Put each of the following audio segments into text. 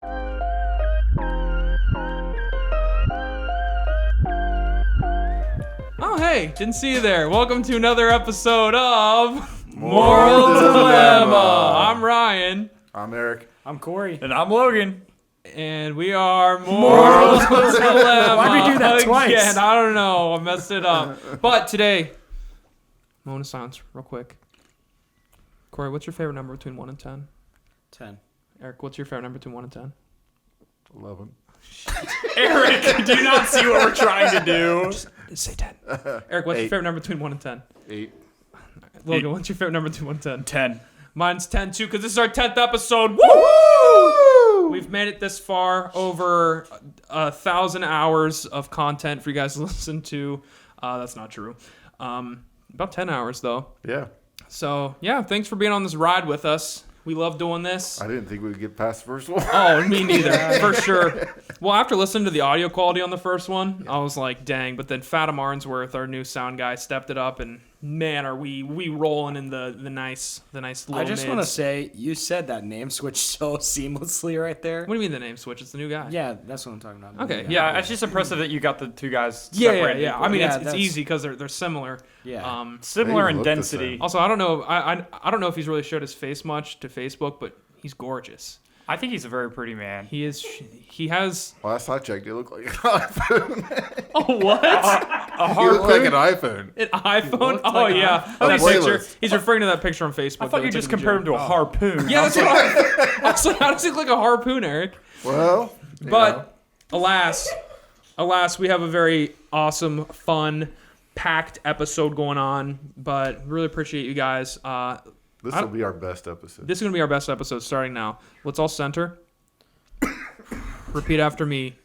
Oh, hey, didn't see you there. Welcome to another episode of Moral Dilemma. I'm Ryan. I'm Eric. I'm Corey. And I'm Logan. And we are Moral Dilemma. Why'd we do that twice? Again, I don't know. I messed it up. But today, moment of silence, real quick. Corey, what's your favorite number between 1 and 10? 10. Eric, what's your favorite number between 1 and 10? 11. Eric, do you not see what we're trying to do? Just say 10. Eric, what's your 8. favorite number between 1 and 10? 8. Logan, 8. what's your favorite number between 1 and 10? 10. Mine's 10 too, because this is our 10th episode. Woo! We've made it this far, over 1,000 hours of content for you guys to listen to. That's not true. About 10 hours, though. Yeah. So, yeah, thanks for being on this ride with us. We love doing this. I didn't think we would get past the first one. Oh, me neither, for sure. Well, after listening to the audio quality on the first one, I was like, dang. But then Fatima Arnsworth, our new sound guy, stepped it up, and man, are we rolling in the nice low I just mids. want to say, you said that name switch so seamlessly right there. What do you mean the name switch? It's the new guy. Yeah, that's what I'm talking about. Okay, Yeah, it's just impressive that you got the two guys Yeah. separated. I mean, Yeah, it's that's- easy because they're similar. Yeah. Similar They in look the density. same. Also, I don't know. I don't know if he's really showed his face much to Facebook, but he's gorgeous. I think he's a very pretty man. He is. He has. Last I checked, it looked like an iPhone. Oh, what? A He looked like an iPhone. An iPhone? looked Oh like yeah, a that playlist. picture. He's referring to that picture on Facebook. I thought you that we just took at the compared him gym. to a harpoon. Yeah, that's what I was like. How does he look like a harpoon, Eric? Well, you But know. alas, we have a very awesome, fun, packed episode going on. But really appreciate you guys. This will be our best episode. This is going to be our best episode starting now. Let's all center. Repeat after me.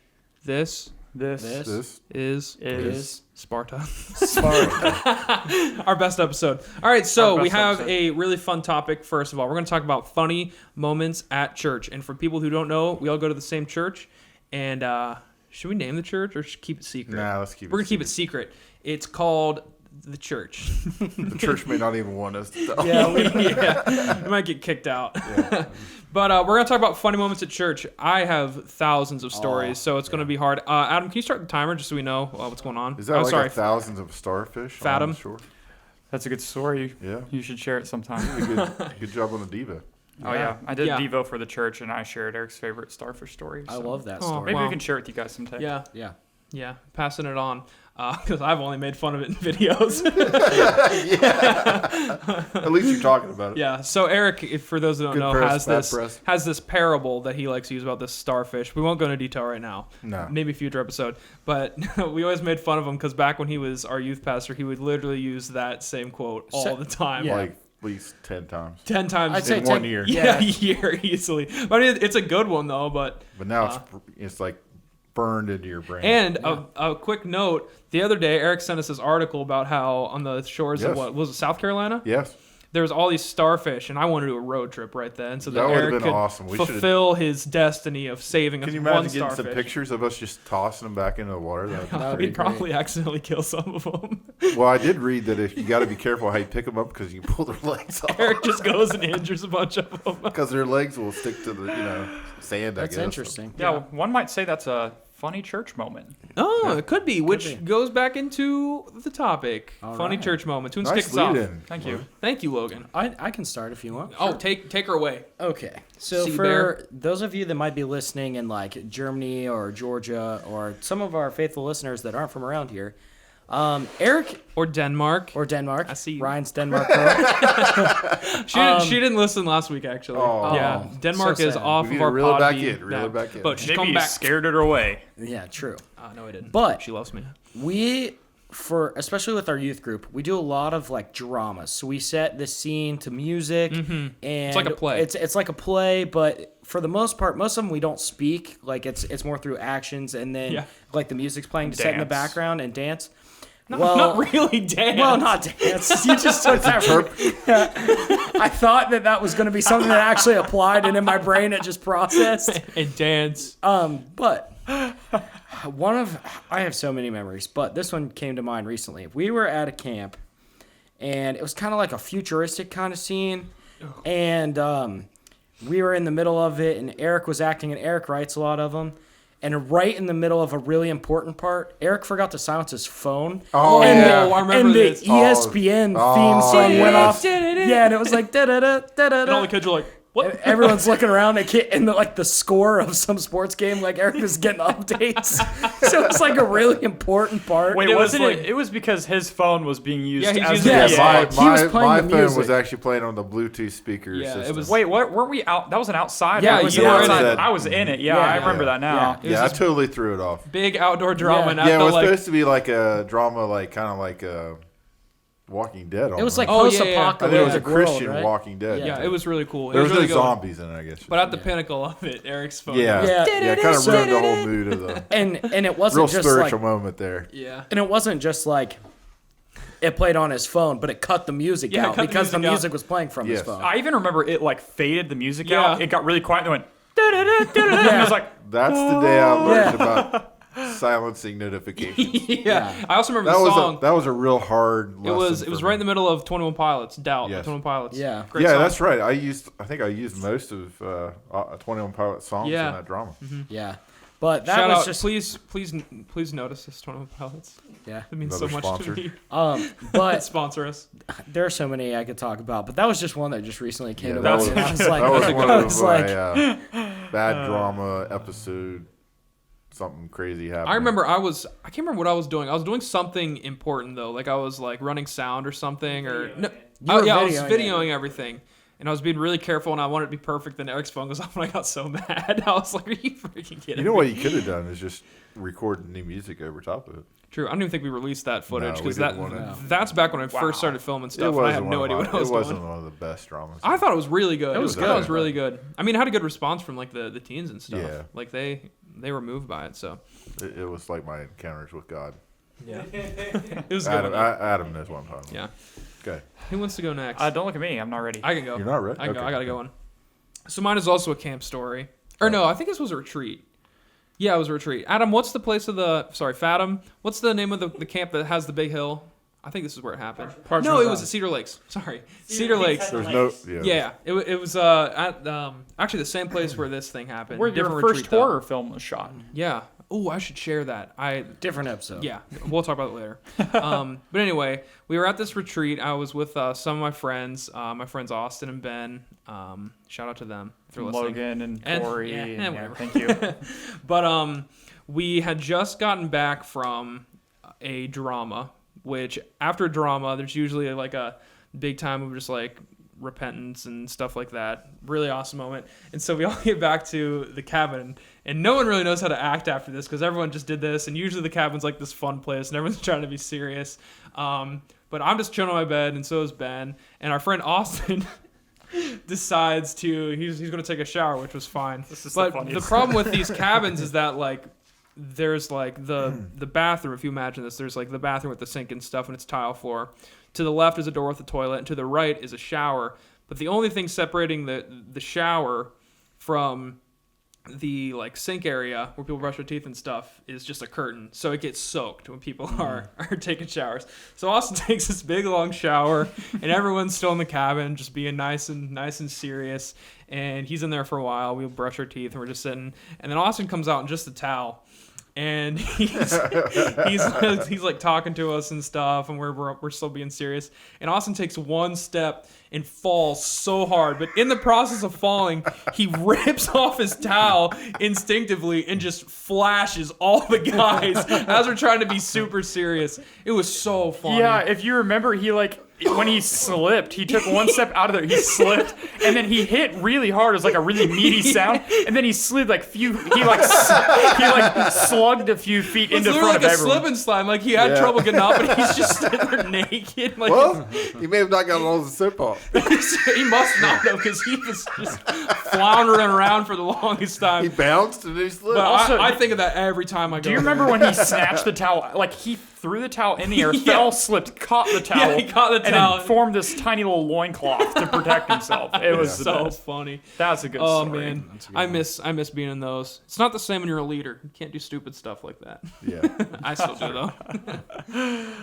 This This is Sparta. Sparta. Our best episode. All right, so Our we best have episode. a really fun topic. First of all, we're going to talk about funny moments at church. And for people who don't know, we all go to the same church. And should we name the church or should keep it secret? Nah, let's keep it We're going to keep it secret. It's called the church. The church may not even want us to tell. Yeah, we might get kicked out. Yeah. But we're going to talk about funny moments at church. I have thousands of stories, so it's going to be hard. Adam, can you start the timer just so we know what's going on? Is that like thousands of starfish? Fathom. On the shore? That's a good story. Yeah. You should share it sometime. Good job on the diva. Oh yeah, I did Yeah. Devo for the church, and I shared Eric's favorite starfish story. I so love that Oh, story. Maybe Wow. we can share it with you guys sometime. Yeah, Yeah. passing it on. Because I've only made fun of it in videos. At least you're talking about it. Yeah. So Eric, if for those who don't Good know, press, bad press. has this parable that he likes to use about this starfish. We won't go into detail right now. No. Maybe a future episode. But we always made fun of him because back when he was our youth pastor, he would literally use that same quote all the time. Yeah. Like at least 10 times. 10 times I'd say In 1 10 year. Yeah, Yeah. a year easily. I mean, it's a good one though. But But now it's like burned into your brain. and a quick note: the other day, Eric sent us this article about how on the shores of Yes. what was it, South Carolina? Yes. There was all these starfish, and I wanted to do a road trip right then, so that, That would've Eric been could awesome. We should've- fulfill his destiny of saving Can us you one imagine getting starfish. some pictures of us just tossing them back into the water? That'd be That would pretty We'd probably accidentally kill some of them. Well, I did read that if you got to be careful how you pick them up because you can pull their legs off Eric just goes and injures a bunch of them. because their legs will stick to the sand. That's I guess. interesting. Yeah, one might say that's a funny church moment. Oh, it could be, which be. goes back into the topic. All Funny right. church moment. Who's kick Nice us off? lead in. Thank you. Thank you, Logan. I can start if you want. Oh, take her away. Okay. So Sea for bear. those of you that might be listening in like Germany or Georgia or some of our faithful listeners that aren't from around here, Eric Or Denmark. or Denmark. I see you. Ryan's Denmark girl. She didn't listen last week, actually. Oh. Yeah, Denmark So is sad. off We need of to our reel her back Podbean. in, reel her back in. But she's Maybe come you back. scared it away. Yeah, true. No, I didn't. But- she loves me. We, especially with our youth group, we do a lot of like dramas. So we set the scene to music, and it's like a play. It's like a play, but for the most part, most of them we don't speak. Like it's more through actions, and then Yeah. like the music's playing to set in the Dance. background and dance. Not really dance. Well, not dance. You just took that. I thought that was going to be something that actually applied, and in my brain it just processed. and dance. But I have so many memories, but this one came to mind recently. We were at a camp, and it was kind of like a futuristic kind of scene, and we were in the middle of it, and Eric was acting, and Eric writes a lot of them. And right in the middle of a really important part, Eric forgot to silence his phone. Oh, and yeah. I remember and this. the ESPN theme song yes. went off. Yeah, and it was like da-da-da-da-da-da. And all the kids are like, what? Everyone's looking around and the score of some sports game, like Eric was getting updates. So it's like a really important part. Wait, it was wasn't like- it? It was because his phone was being used Yeah, he's as using the it. Yes. My, He was my, playing my the phone music. was actually playing on the Bluetooth speaker Yeah, system. it was- Wait, weren't we out? That was an outside. Yeah, one. Was you it were in outside? it. I was in it. Yeah, Yeah. I remember that now. It was Yeah, I this totally threw it off. big outdoor drama. Yeah. And at Yeah, it the, was like, supposed to be like a drama, like kind of like Walking Dead. It was like Oh, yeah, yeah. I think it was a post-apocalyptic Christian world, right? Walking Dead. yeah, it was really cool. It There was no really good. zombies in it, I guess. But at the pinnacle of it, Eric's phone. yeah, Yeah. it kind of ruined the whole mood of the And it wasn't real just spiritual like, moment there. Yeah. and it wasn't just like it played on his phone, but it cut the music Yeah, it out cut the because the music out. music was playing from his Yes. phone. I even remember it like faded the music Yeah. out. It got really quiet and it went. Da-da-da-da-da-da. And I was like, That's the day I learned Yeah. about silencing notifications. Yeah. I also remember That the was song. that was a real hard It lesson. was for right me. in the middle of 21 Pilots. Doubt. Yes. 21 Pilots. Yeah. Great Yeah, song. that's right. I think I used most of 21 Pilot songs Yeah. in that drama. Yeah. But that Shout was out. just Please notice this 21 Pilots. yeah. It means Another so much sponsor. to me. But Sponsor us. there are so many I could talk about, but that was just one that just recently came Yeah, to that mind. was, I was like, that was one I of was my like, bad drama episode. Something crazy happened. I remember I can't remember what I was doing. I was doing something important though. Like I was like running sound or something or no. You were Yeah, I was videoing videoing everything. And I was being really careful and I wanted it to be perfect. Then Eric's phone goes off and I got so mad. I was like, are you freaking kidding You know me? what you could have done is just record new music over top of it. True. I don't even think we released that footage No, we because didn't want it. that's back when I Wow. first started filming It stuff and I wasn't had one no of idea my- what I was It wasn't doing. one of the best dramas. I thought it was really good. It was I thought it was good. really good. I mean, it had a good response from like the teens and stuff. Yeah. Like they were moved by it. So It was like my encounters with God. yeah, it was a good. Adam, one. Adam knows what I'm talking about. Yeah. Okay. Who wants to go next? don't look at me. I'm not ready. I can go. You're not ready? I can go. Okay. I gotta go one. So mine is also a camp story. Or no, I think this was a retreat. Yeah, it was a retreat. Adam, what's the place of the... Sorry, Fathom. What's the name of the camp that has the big hill? I think this is where it happened. Parchment No, it was Valley. at Cedar Lakes. Sorry. Cedar Lakes. There's no. Yeah. Yeah, it was at actually the same place where this thing happened. Where your Different first retreat, though. horror film was shot. Yeah. Oh, I should share that. different episode. Yeah, we'll talk about it later. But anyway, we were at this retreat. I was with some of my friends Austin and Ben. Shout out to them if they're listening. Logan and And- Corey. yeah, and- eh, yeah, whatever. thank you. But we had just gotten back from a drama, which after a drama, there's usually like a big time of just like repentance and stuff like that. Really awesome moment. And so we all get back to the cabin, and no one really knows how to act after this because everyone just did this. And usually the cabin's like this fun place, and everyone's trying to be serious. But I'm just chilling on my bed, and so is Ben. And our friend Austin decides he's going to take a shower, which was fine. This is But the the funniest. problem with these cabins is that like there's like the bathroom. If you imagine this, there's like the bathroom with the sink and stuff, and it's tile floor. To the left is a door with a toilet, and to the right is a shower. But the only thing separating the shower from the like sink area where people brush their teeth and stuff is just a curtain, so it gets soaked when people are taking showers. So Austin takes this big long shower, and everyone's still in the cabin, just being nice and serious. And he's in there for a while. We brush our teeth, and we're just sitting. And then Austin comes out in just a towel, and he's like talking to us and stuff, and we're still being serious. And Austin takes one step and falls so hard, but in the process of falling, he rips off his towel instinctively and just flashes all the guys as we're trying to be super serious. It was so funny. Yeah, if you remember, he like when he slipped, he took one step out of there. He slipped, and then he hit really hard. It was like a really meaty sound, and then he slid like he slugged a few feet It was into literally front like of a everyone. slip and slide. Like he had Yeah. trouble getting up, and he's just sitting there naked. Like Well, he may have not got all the sip off. he must not have, because he was just floundering around for the longest He time. bounced and he slipped. But Also, I think of that every time I go. Do you remember when he snatched the towel? Like he threw the towel in the air, fell, slipped, caught the towel, Yeah, he caught the and towel. then formed this tiny little loincloth to protect himself. It was the so best. funny. That's a good Oh story. man, I miss being in those. It's not the same when you're a leader. You can't do stupid stuff like that. Yeah. I still do though.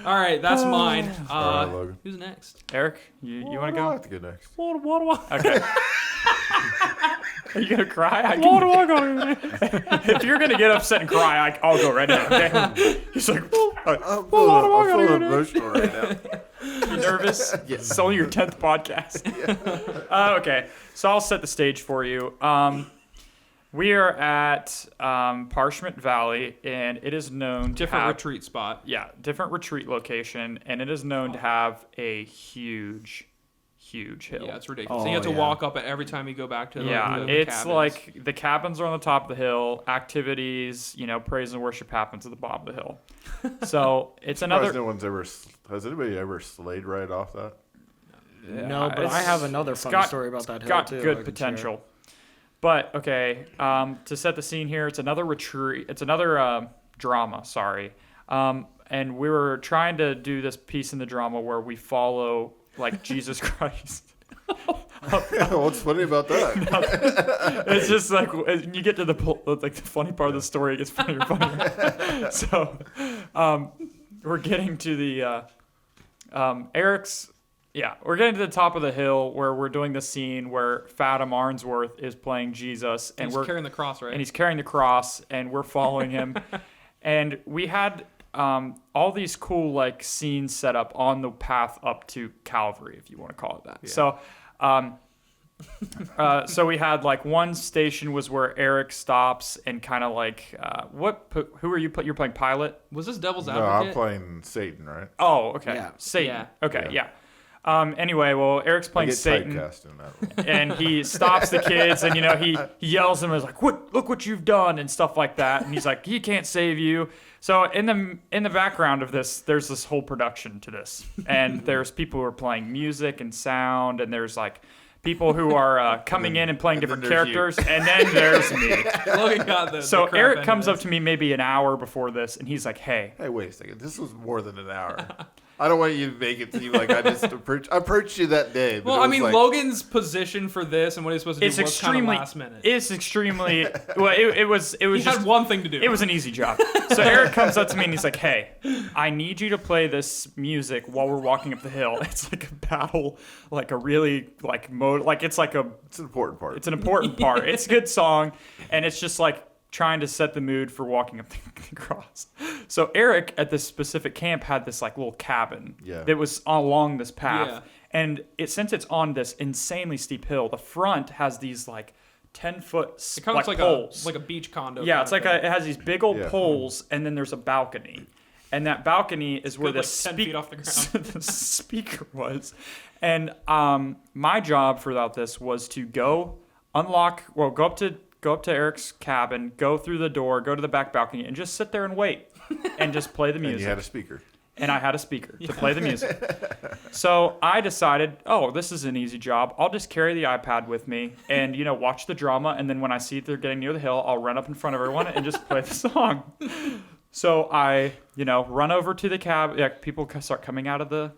All right, that's mine. All right, Logan. Who's next? Eric, you want to I'll go? have to go next. What do I? Okay. Are you gonna cry? If you're gonna get upset and cry, I'll go right now. Okay? He's like, I'm feeling emotional right now. you nervous? It's only your 10th podcast. Okay, so I'll set the stage for you. We are at Parchment Valley, and it is known to Different have retreat spot. different retreat location, and it is known to have a huge hill. Yeah, it's ridiculous. Oh, you have to yeah. walk up it every time you go back to the Yeah, the it's cabins. like the cabins are on the top of the hill. Activities, praise and worship happens at the bottom of the hill. So it's another. No one's ever. Has anybody ever slayed right off that? No, but it's- I have another funny got- story about that hill Got too. I good can potential. But okay, to set the scene here, it's another retreat. It's another drama. Sorry, and we were trying to do this piece in the drama where we follow like Jesus Christ. What's funny about that? It's just like when you get to the funny part of the story, it gets funnier and funnier. So, we're getting to the Eric's. Yeah, we're getting to the top of the hill where we're doing the scene where Fathom Arnsworth is playing Jesus, and he's we're carrying the cross, right? and he's carrying the cross, and we're following him. And we had all these cool like scenes set up on the path up to Calvary, if you want to call it that. Yeah. So, so we had like one station was where Eric stops and kind of like who are you? You're playing Pilate. Was this Devil's No, Advocate? I'm playing Satan, right? Oh, okay. Yeah. Satan. Yeah. Okay, Yeah. yeah. Anyway, well, Eric's I playing get Satan. typecast in that one. And he stops the kids, and he yells at them, and is like, look what you've done," and stuff like that. And he's like, "He can't save you." So in the background of this, there's this whole production to this, and there's people who are playing music and sound, and there's like people who are coming in and playing and then different there's you. characters, and then there's me. Logan got the So crap Eric end comes of up to me maybe an hour before this, and he's like, "Hey." Hey, wait a second. This was more than an hour. I don't want you to make it seem like I just approached you that day. But Well, it I was mean, like, Logan's position for this and what he's supposed to do It's was kind of extremely, last minute. it's extremely. Well, it was He just had one thing to do. It was an easy job. So Eric comes up to me and he's like, "Hey, I need you to play this music while we're walking up the hill. It's like a battle, like a really like mode, like it's like it's an important part. it's an important part. It's a good song, and it's just like trying to set the mood for walking up the cross." So Eric at this specific camp had this like little cabin Yeah. that was along this path, Yeah. and since it's on this insanely steep hill, the front has these like 10-foot it kind of like looks poles. like a beach condo. Yeah, kind it's of like thing. it has these big old Yeah. poles, and then there's a balcony, and that balcony is where good, the, like 10 feet off the ground. the speaker was. And my job throughout this was to go up to Eric's cabin, go through the door, go to the back balcony, and just sit there and wait, and just play the and music. you had a speaker. And I had a speaker to play the music. So I decided, this is an easy job. I'll just carry the iPad with me and, watch the drama. And then when I see they're getting near the hill, I'll run up in front of everyone and just play the song. So I, run over to the cab. Yeah, people start coming out of the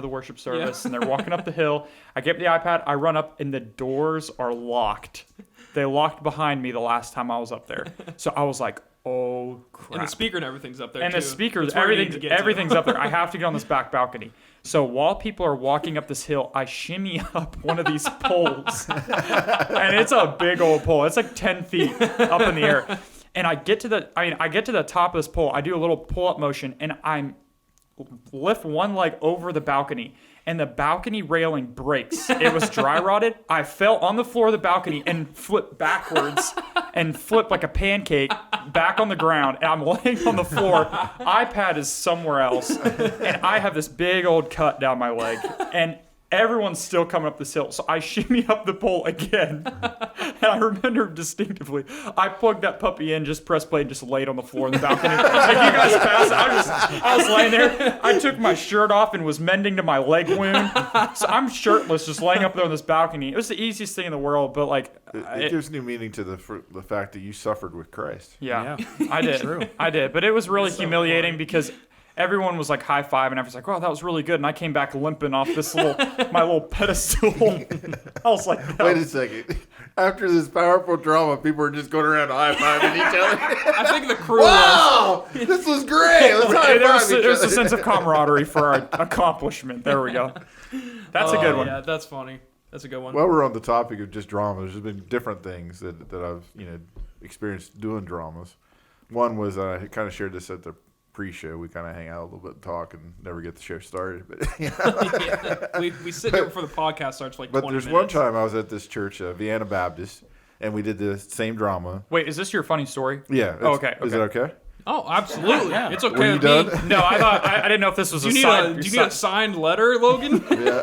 worship service, and they're walking up the hill. I get the iPad. I run up, and the doors are locked. They locked behind me the last time I was up there. So I was like, oh, crap. And the speaker and everything's up there, And too. the speakers, That's where you need to get to. everything's up there. I have to get on this back balcony. So while people are walking up this hill, I shimmy up one of these poles. And it's a big old pole. It's like 10 feet up in the air. And I get to the top of this pole. I do a little pull-up motion, and I lift one leg over the balcony. And the balcony railing breaks. It was dry rotted. I fell on the floor of the balcony and flipped backwards and flipped like a pancake back on the ground. And I'm laying on the floor. iPad is somewhere else. And I have this big old cut down my leg. And everyone's still coming up this hill. So I shimmy up the pole again. And I remember distinctively, I plugged that puppy in, just pressed play, and just laid on the floor in the balcony. Like you guys passed, I was laying there. I took my shirt off and was mending to my leg wound. So I'm shirtless, just laying up there on this balcony. It was the easiest thing in the world, but like... It gives new meaning to the fact that you suffered with Christ. Yeah, Yeah, I did. true. I did. But it was really humiliating because... everyone was like high-fiving. I was like, "Oh, that was really good." And I came back limping off this my little pedestal. I was like, no. Wait a second. After this powerful drama, people are just going around high-fiving each other. I think the crew was. Wow! This was great! Let's high-five each There was a other. sense of camaraderie for our accomplishment. There we go. That's a good one. Yeah, that's funny. That's a good one. Well, we're on the topic of just dramas. There's been different things that I've experienced doing dramas. One was I kind of shared this at the pre-show. We kind of hang out a little bit and talk and never get the show started. But Yeah. We sit here before the podcast starts for like 20 minutes. But there's one time I was at this church, Vienna Baptist, and we did the same drama. Wait, is this your funny story? Yeah. Oh, okay. Is it okay? Oh, absolutely. Yeah. It's okay Were you with done? me. No, I thought I didn't know if this was Do you need a signed letter, Logan? Yeah.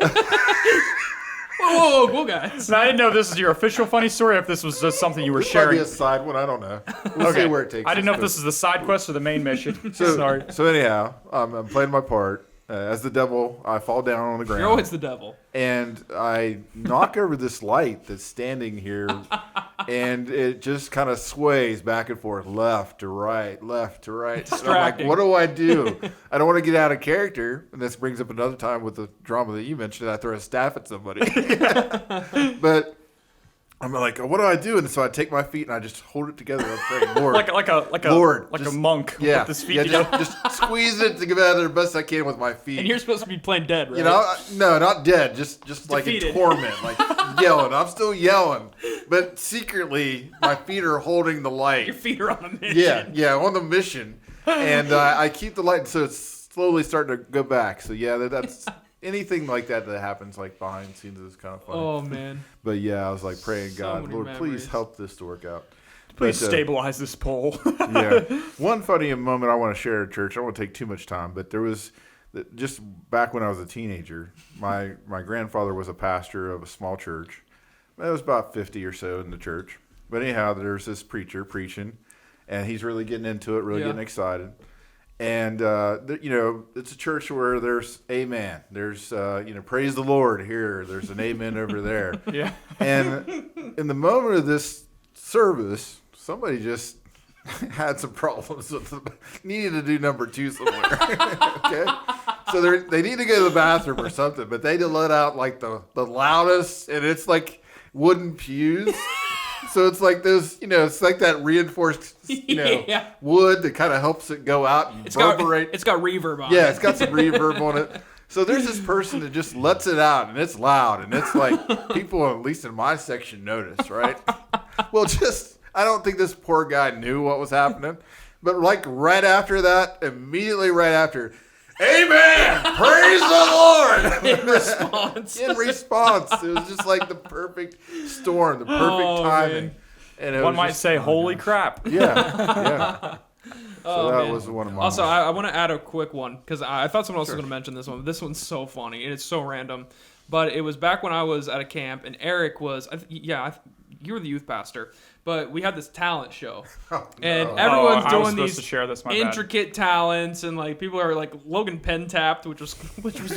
whoa, guys. I didn't know if this is your official funny story, or if this was just something you were This might be sharing. a side one. I don't know. We'll see where it takes I didn't know us. if this is the side quest or the main mission. Sorry. So anyhow, I'm playing my part. As the devil, I fall down on the ground. You're always the devil. And I knock over this light that's standing here, and it just kind of sways back and forth, left to right, left to right. And I'm like, Distracting. what do I do? I don't want to get out of character. And this brings up another time with the drama that you mentioned. I throw a staff at somebody. But I'm like, what do I do? And so I take my feet and I just hold it together. I'm praying, Lord. Like a Lord, like just- a monk yeah, with his feet yeah, together. just squeeze it together the best I can with my feet. And you're supposed to be playing dead, right? You know, no, not dead, just like in Defeated. torment, like yelling. I'm still yelling, but secretly my feet are holding the light. Your feet are on a mission. Yeah, on the mission, and I keep the light, so it's slowly starting to go back. So yeah, that's anything like that happens like behind the scenes is kind of funny. Oh, man. But yeah, I was like praying, So God, many Lord, memories. please help this to work out. Please But, stabilize this pole. Yeah. One funny moment I want to share at church. I don't want to take too much time, but there was just back when I was a teenager, my grandfather was a pastor of a small church. There was about 50 or so in the church. But anyhow, there's this preacher preaching, and he's really getting into it, really Yeah. getting excited. And, it's a church where there's amen. There's, praise the Lord here. There's an amen over there. Yeah. And in the moment of this service, somebody just had some problems with needed to do number 2 somewhere. Okay, so they need to go to the bathroom or something, but they let out like the loudest, and it's like wooden pews. So it's like those, it's like that reinforced, Yeah. wood that kind of helps it go out and It's got reverb on it. yeah, it's got some reverb on it. So there's this person that just lets it out, and it's loud, and it's like people, at least in my section, notice, right? Well, I don't think this poor guy knew what was happening, but like right after that, immediately right after, amen, praise the Lord. In response. In response, it was just like the perfect storm, the perfect timing. man. And it One was might just- say, "Holy crap!" yeah. So Oh, that man. was one of my. Also, I want to add a quick one because I thought someone else was going to mention this one. But this one's so funny and it's so random. But it was back when I was at a camp and Eric was, you were the youth pastor, but we had this talent show. And everyone's I was doing supposed these to share this. My bad. intricate talents and like people are like Logan pen tapped, which was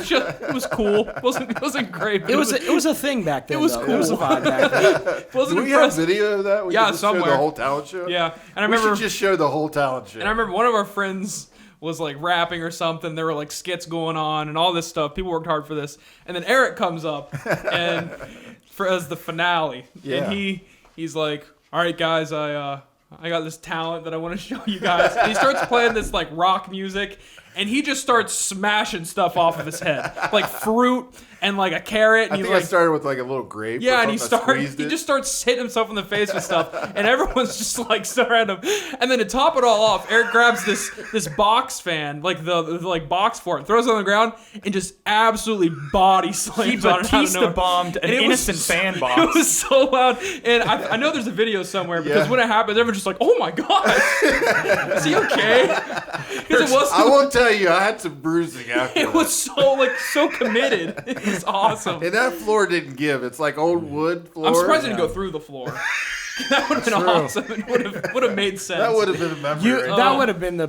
just it was cool. It wasn't great. But It was a thing back then. It was though. cool. It was a vibe back then. wasn't Do we have impressive. video of that? We Yeah, could just show somewhere. the whole talent show. Yeah, and I We remember should just show the whole talent show. And I remember one of our friends was like rapping or something. There were like skits going on and all this stuff. People worked hard for this. And then Eric comes up and as the finale. Yeah. And he's like, "All right, guys, I got this talent that I want to show you guys." And he starts playing this like rock music, and he just starts smashing stuff off of his head, like fruit and like a carrot. And I he's think like, I started with like a little grape. yeah, or and he something. I squeezed it. just starts hitting himself in the face with stuff, and everyone's just like staring at him. And then to top it all off, Eric grabs this box fan, like the like box for it, throws it on the ground, and just absolutely body He slams on it. out of Batista nowhere. bombed an And it was innocent fan box. It was so loud, and I know there's a video somewhere because Yeah. when it happened, everyone's just like, "Oh my gosh, is he okay?" Because it was. I won't tell you, I had some bruising after. It was so committed. It was awesome. And that floor didn't give. It's like old wood floor. I'm surprised it didn't go through the floor. That would have been awesome. It would have made sense. That would have been a memory. right That would have been the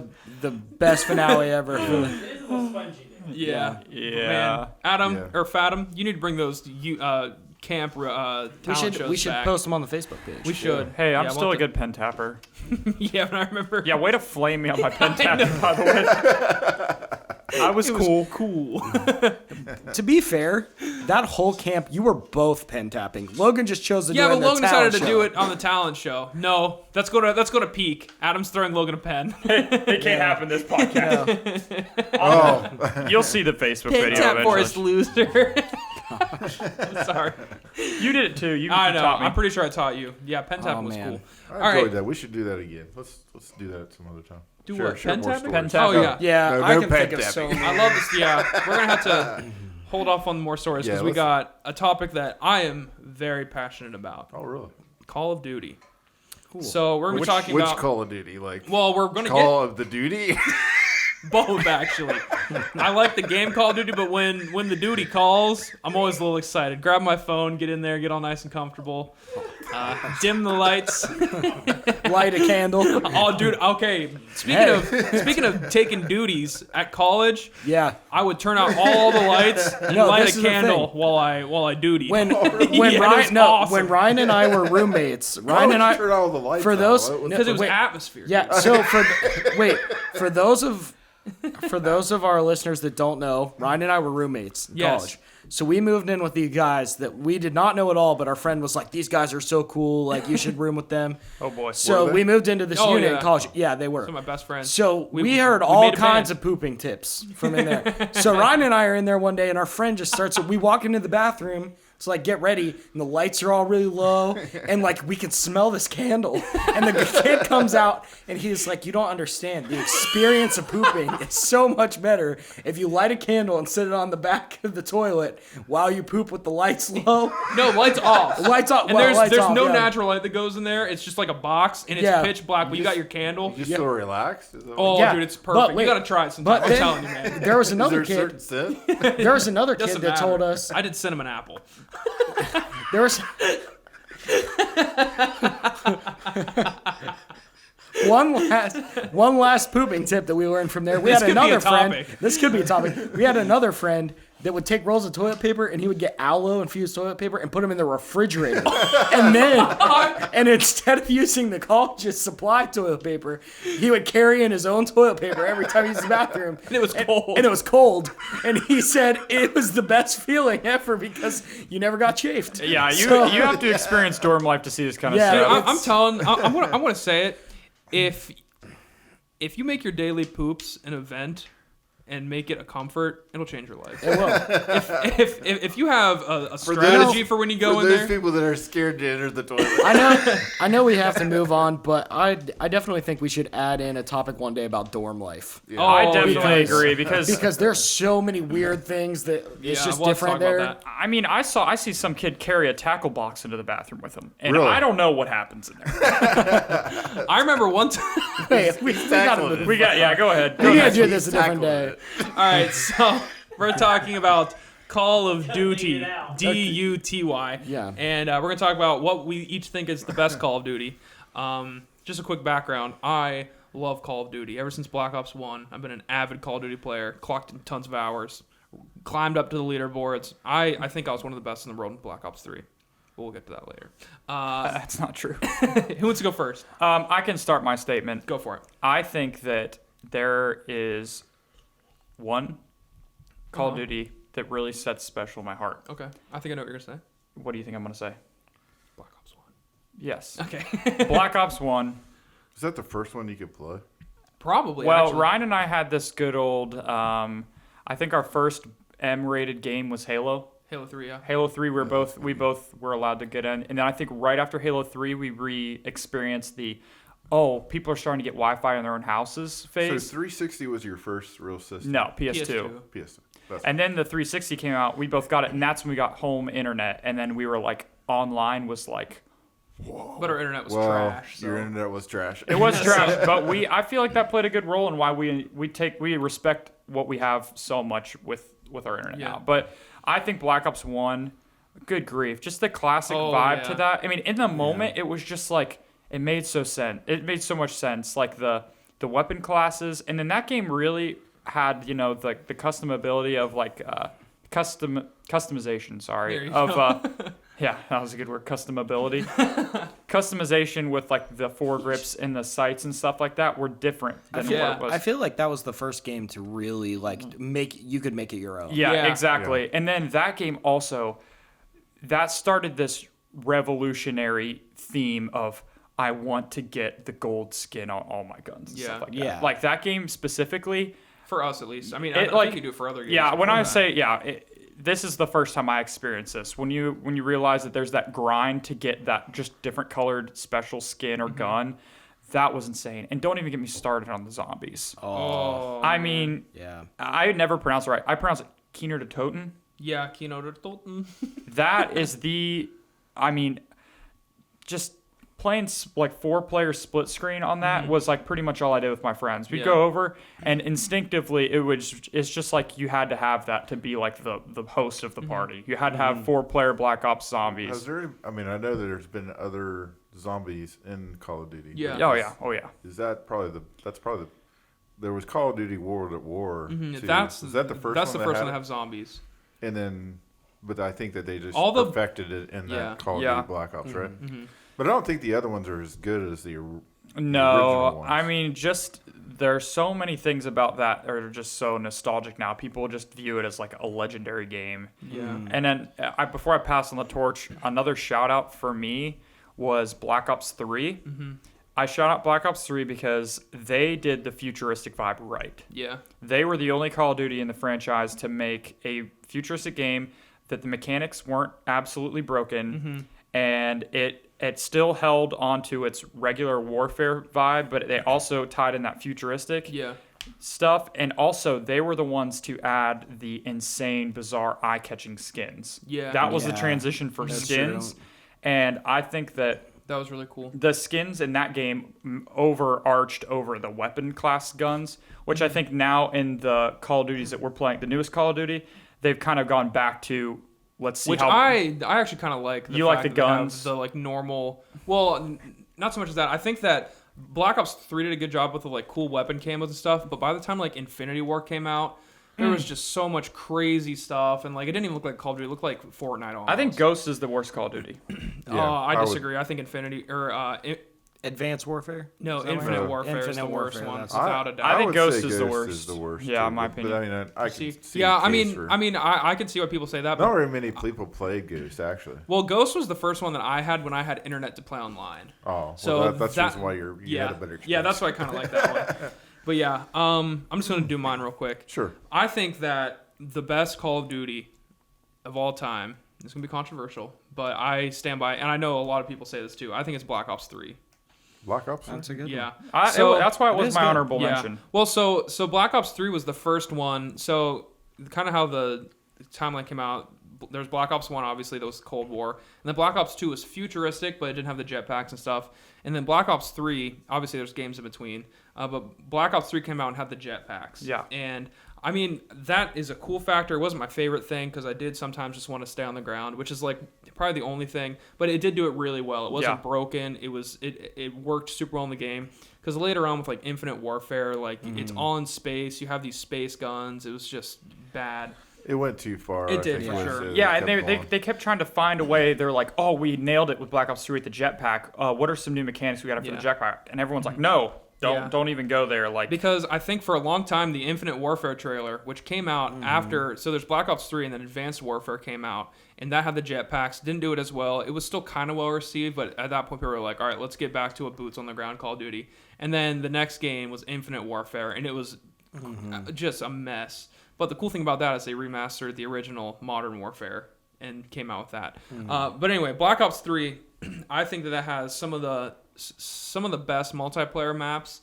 best finale ever. Yeah. Yeah. Man, Adam Yeah. or Fathom, you need to bring those camp talent shows We should back. post them on the Facebook page. We should. Hey, I'm Yeah, still we'll a good pen tapper. Yeah, but I remember. Yeah, way to flame me on my pen tapping, by the way. I was It cool. was cool. To be fair, that whole camp, you were both pen tapping. Logan just chose to do Yeah, it but in the Logan decided to talent do show. it on the talent show. No, let's go to peak. Adam's throwing Logan a pen. It can't happen this podcast. Oh, You'll see the Facebook Pen video tap for us, eventually. loser. I'm sorry. You did it too. You I know. taught me. I'm pretty sure I taught you. Yeah, pen tap was man. cool. I enjoyed that. We should do that again. Let's do that some other time. Do Share- what? share Pen more tapping? stories. Pen Oh tap? yeah. Yeah, No, I no can pen think of so tapping. many. I love this. Yeah, we're gonna have to hold off on more stories because Yeah, we let's- got a topic that I am very passionate about: Oh, really? Call of Duty. Cool. So we're gonna be Which talking about. Call of Duty? Like, Well, we're gonna Call of the Duty? get both actually. I like the game Call of Duty, but when the duty calls, I'm always a little excited. Grab my phone, get in there, get all nice and comfortable. Dim the lights. Light a candle. Oh, dude. Okay. Speaking of taking duties at college, Yeah. I would turn out all the lights and No, light this a is the candle thing. while I duty. When Yeah, it was awesome. when Ryan and I were roommates, Why Ryan would and you I turn all the lights for out? those What was- because it was wait. atmosphere. Yeah. So for those of our listeners that don't know, Ryan and I were roommates in Yes. college. So we moved in with these guys that we did not know at all, but our friend was like, "These guys are so cool. Like, you should room with them." Oh boy. So Were they? we moved into this Oh, unit in yeah. college. Yeah, they were. Some of my best friends. So we heard we all made a kinds band. of pooping tips from in there. So Ryan and I are in there one day, and our friend just starts. We walk into the bathroom. So like, get ready, and the lights are all really low, and like we can smell this candle. And the kid comes out, and he's like, "You don't understand. The experience of pooping is so much better if you light a candle and sit it on the back of the toilet while you poop with the lights low." No, lights off. Lights off. And well, there's lights off, no yeah. natural light that goes in there. It's just like a box, and it's Yeah. pitch black. But you got your candle. You just feel relaxed? Is that Oh, what- Yeah, dude, it's but perfect. wait, You gotta try it sometime. But I'm then telling you, man. there was is there another a kid. certain scent? There was another kid Doesn't that matter. told us I did cinnamon apple. there was. One last pooping tip that we learned from there. We This had could be a another friend. topic. This could be a topic. We had another friend that would take rolls of toilet paper and he would get aloe infused toilet paper and put them in the refrigerator. and instead of using the college's supply toilet paper, he would carry in his own toilet paper every time he used the bathroom. And it was cold. And it was cold. And he said it was the best feeling ever because you never got chafed. Yeah, you So- you have to experience dorm life to see this kind of Yeah, Dude, stuff. I'm telling. I'm gonna say it. If you make your daily poops an event and make it a comfort, it'll change your life. It will. If you have a strategy for when you go for in those there, people that are scared to enter the toilet. I know we have to move on, but I definitely think we should add in a topic one day about dorm life. Yeah. I Oh, definitely because- agree because There's so many weird things that it's Yeah, just we'll have to different talk there. about that. I mean, I see some kid carry a tackle box into the bathroom with him, and Really? I don't know what happens in there. I remember one time. Hey, we gotta tackling move. it. We got go ahead. We gotta ahead. do this a different Tackling day. it. All right, so we're talking about Call of Duty, it out. DUTY. Yeah. And we're going to talk about what we each think is the best Call of Duty. Just a quick background. I love Call of Duty. Ever since Black Ops 1, I've been an avid Call of Duty player, clocked in tons of hours, climbed up to the leaderboards. I think I was one of the best in the world in Black Ops 3. But we'll get to that later. That's not true. Who wants to go first? I can start my statement. Go for it. I think that there is one Call of Uh-huh. Duty that really sets special in my heart. Okay. I think I know what you're going to say. What do you think I'm going to say? Black Ops 1. Yes. Okay. Black Ops 1. Is that the first one you could play? Probably. Well, actually. Ryan and I had this good old, I think our first M-rated game was Halo. Halo 3, yeah. Halo 3, we both were allowed to get in. And then I think right after Halo 3, we re-experienced the, people are starting to get Wi-Fi in their own houses So phase. 360 was your first real system? No, PS2. PS2. That's And then the 360 came out. We both got it, and that's when we got home internet. And then we were like, online was like, But our internet was Wow, trash. So. your internet was trash. it was trash. But I feel like that played a good role in why we respect what we have so much with our internet Yeah. now. But I think Black Ops 1, good grief, just the classic Oh, vibe yeah. to that. I mean, in the moment, it was just like, it made so much sense. Like the weapon classes, and then that game really had, the customability of like customization. There you Of yeah, that was a good word. Customability, customization with like the foregrips and the sights and stuff like that were different than what it was. I feel like that was the first game to really like you could make it your own. Yeah, Yeah. exactly. And then that game also, that started this revolutionary theme of I want to get the gold skin on all my guns and Yeah. stuff like that. Yeah. Like that game specifically. For us, at least. I mean, It, I like- think you do it for other games. Yeah, when before I that. say, this is the first time I experienced this. When you realize that there's that grind to get that just different colored special skin or gun, that was insane. And don't even get me started on the zombies. Oh, I mean, Yeah. I never pronounce it right. I pronounce it Keener de Toten. yeah, Kino der Toten. That is just playing like 4-player split screen on that was like pretty much all I did with my friends. We'd go over and instinctively it's just like you had to have that to be like the host of the party. You had to have 4-player Black Ops zombies. I know that there's been other zombies in Call of Duty. Yeah. Oh yeah. Is that that's probably the there was Call of Duty World at War. Too. Is that the first That's one the first had one to it? have zombies. And then, but I think that they just All the- perfected it in Yeah. that Call of Yeah. Duty Black Ops, right? But I don't think the other ones are as good as the original No, ones. I mean, just there's so many things about that that are just so nostalgic now. People just view it as like a legendary game. Yeah. And then before I pass on the torch, another shout out for me was Black Ops 3. I shout out Black Ops 3 because they did the futuristic vibe right. Yeah. They were the only Call of Duty in the franchise to make a futuristic game that the mechanics weren't absolutely broken, and it still held onto its regular warfare vibe, but they also tied in that futuristic Yeah. stuff. And also, they were the ones to add the insane, bizarre, eye-catching skins. Yeah. That was the Yeah, transition for that's skins. true. And I think that That was really cool. the skins in that game overarched over the weapon class guns, which I think now in the Call of Duties that we're playing, the newest Call of Duty, they've kind of gone back to let's see Which how I actually kind of like. You like fact the that they have guns? the like normal. Well, not so much as that. I think that Black Ops 3 did a good job with the like cool weapon camos and stuff. But by the time like Infinity War came out, there was just so much crazy stuff, and like it didn't even look like Call of Duty. It looked like Fortnite almost. I think Ghost is the worst Call of Duty. I I would- disagree. I think Infinity or Advanced Warfare? no, Is that Infinite right? Warfare is the Infinite worst Warfare, one that's- without a doubt. I think would Ghost say is the worst. Yeah, in my But opinion. I See, can see. yeah, a case for- I can see why people say that. not But, very many people played Ghost actually. well, Ghost was the first one that I had when I had internet to play online. Oh, So well, that's the that- reason why you yeah, had a better experience. yeah, that's why I kind of like that one. But yeah, I'm just gonna do mine real quick. Sure. I think that the best Call of Duty of all time. It's gonna be controversial, but I stand by, and I know a lot of people say this too. I think it's Black Ops 3. Black Ops. That's a good Yeah. one. That's why it it was is my good. honorable Yeah. mention. Well, so Black Ops 3 was the first one. So kind of how the timeline came out. There's Black Ops 1, obviously, that was Cold War. And then Black Ops 2 was futuristic, but it didn't have the jetpacks and stuff. And then Black Ops 3, obviously, there's games in between. But Black Ops 3 came out and had the jetpacks. Yeah. And I mean, that is a cool factor. It wasn't my favorite thing because I did sometimes just want to stay on the ground, which is like probably the only thing. But it did do it really well. It wasn't Yeah. broken. It worked super well in the game. Because later on with like Infinite Warfare, like it's all in space. You have these space guns. It was just bad. It went too far. It I did, think, for was sure. it. Yeah, It and kept they going. kept trying to find a way. They're like, oh, we nailed it with Black Ops 3 with the jetpack. What are some new mechanics we got for the Yeah. jetpack? And everyone's like, no, Yeah. don't even go there. Like, Because I think for a long time, the Infinite Warfare trailer, which came out after, so there's Black Ops 3 and then Advanced Warfare came out, and that had the jetpacks, didn't do it as well. It was still kind of well received, but at that point, people were like, all right, let's get back to a boots on the ground Call of Duty. And then the next game was Infinite Warfare, and it was just a mess. But the cool thing about that is they remastered the original Modern Warfare and came out with that. But anyway, Black Ops 3, I think that has some of the best multiplayer maps,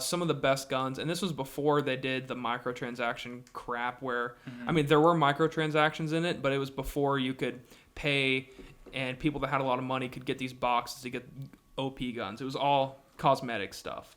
some of the best guns, and this was before they did the microtransaction crap where, I mean, there were microtransactions in it, but it was before you could pay and people that had a lot of money could get these boxes to get OP guns. It was all cosmetic stuff.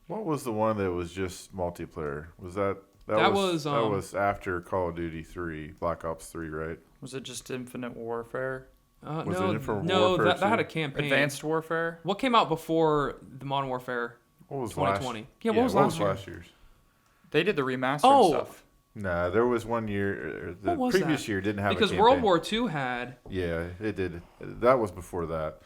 What was the one that was just multiplayer? Was that That was, that was after Call of Duty 3, Black Ops 3, right? was it just Infinite Warfare? Was No, it Infinite no, Warfare that had too? a campaign. Advanced Warfare? What came out before the Modern Warfare? What was 2020. Last, Yeah, what was last year? year's? They did the remastered Oh, stuff. Nah, there was one year. The What was previous that? year didn't have Because a World campaign. War II had. Yeah, it did. That was before that.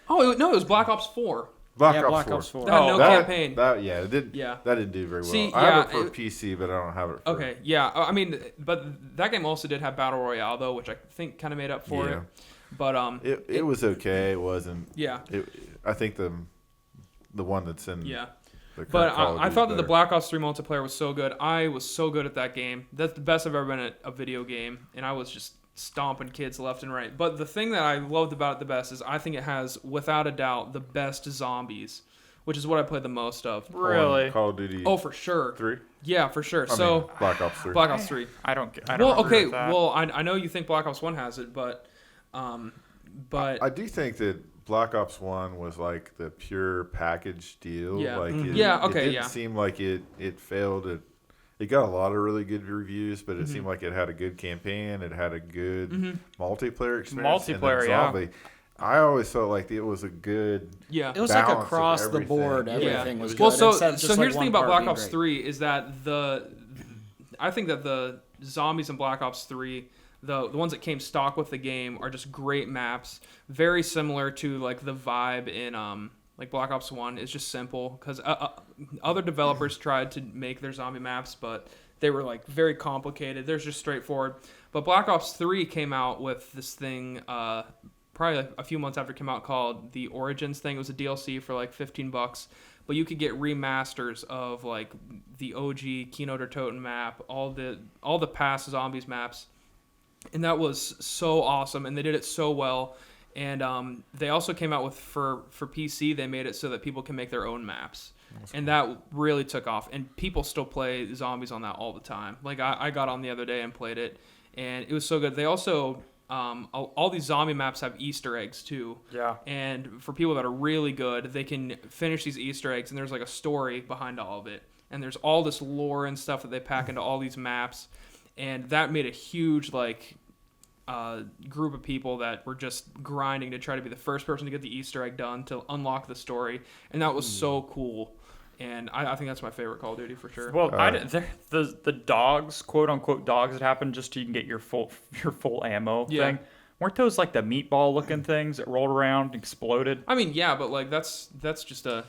Oh no, it was Black Ops 4. Black Yeah, Ops Black 4. Ops 4. That had Oh, no that, campaign. That it did. Yeah. That didn't do very well. See, I have yeah, it for PC, but I don't have it. For, Okay, yeah. I mean, but that game also did have Battle Royale though, which I think kind of made up for Yeah. it. But It was okay. It wasn't. yeah, I think the one that's in yeah. But Call of I Duty's thought that the better. Black Ops 3 multiplayer was so good. I was so good at that game. That's the best I've ever been at a video game, and I was just stomping kids left and right. But the thing that I loved about it the best is I think it has, without a doubt, the best zombies, which is what I played the most of. Really? Call of Duty. Oh, for sure. 3. Yeah, for sure. I So mean, Black Ops 3. Black Ops 3. I don't Well, agree okay. with that. Well, I know you think Black Ops 1 has it, but I do think that Black Ops 1 was like the pure package deal. Yeah. Like Mhm. it, Yeah, okay, It didn't yeah. seem like it failed. It got a lot of really good reviews, but it Mm-hmm. seemed like it had a good campaign. It had a good multiplayer experience. and then Multiplayer, yeah. zombie. I always felt like it was a good. yeah. It was like balance of across the everything. board. Yeah. Everything was good. Well, so instead of just here's the one thing about part Black being Ops great. 3 is that I think that the zombies in Black Ops 3, the ones that came stock with the game, are just great maps, very similar to like the vibe in like Black Ops 1. It's just simple because other developers tried to make their zombie maps, but they were like very complicated. They're just straightforward. But Black Ops 3 came out with this thing probably like a few months after it came out called the Origins thing. It was a DLC for like $15, but you could get remasters of like the OG Keynote or Totem map, all the past zombies maps, and that was so awesome. And they did it so well. And they also came out with for PC. They made it so that people can make their own maps. And that really took off, and people still play zombies on that all the time. Like I got on the other day and played it, and it was so good. They also all these zombie maps have Easter eggs too. Yeah. And for people that are really good, they can finish these Easter eggs, and there's like a story behind all of it, and there's all this lore and stuff that they pack into all these maps, and that made a huge like group of people that were just grinding to try to be the first person to get the Easter egg done to unlock the story, and that was so cool. And I think that's my favorite Call of Duty for sure. Well, the dogs, quote unquote dogs that happen just so you can get your full ammo thing. Weren't those like the meatball looking things that rolled around and exploded? I mean, yeah, but like that's just a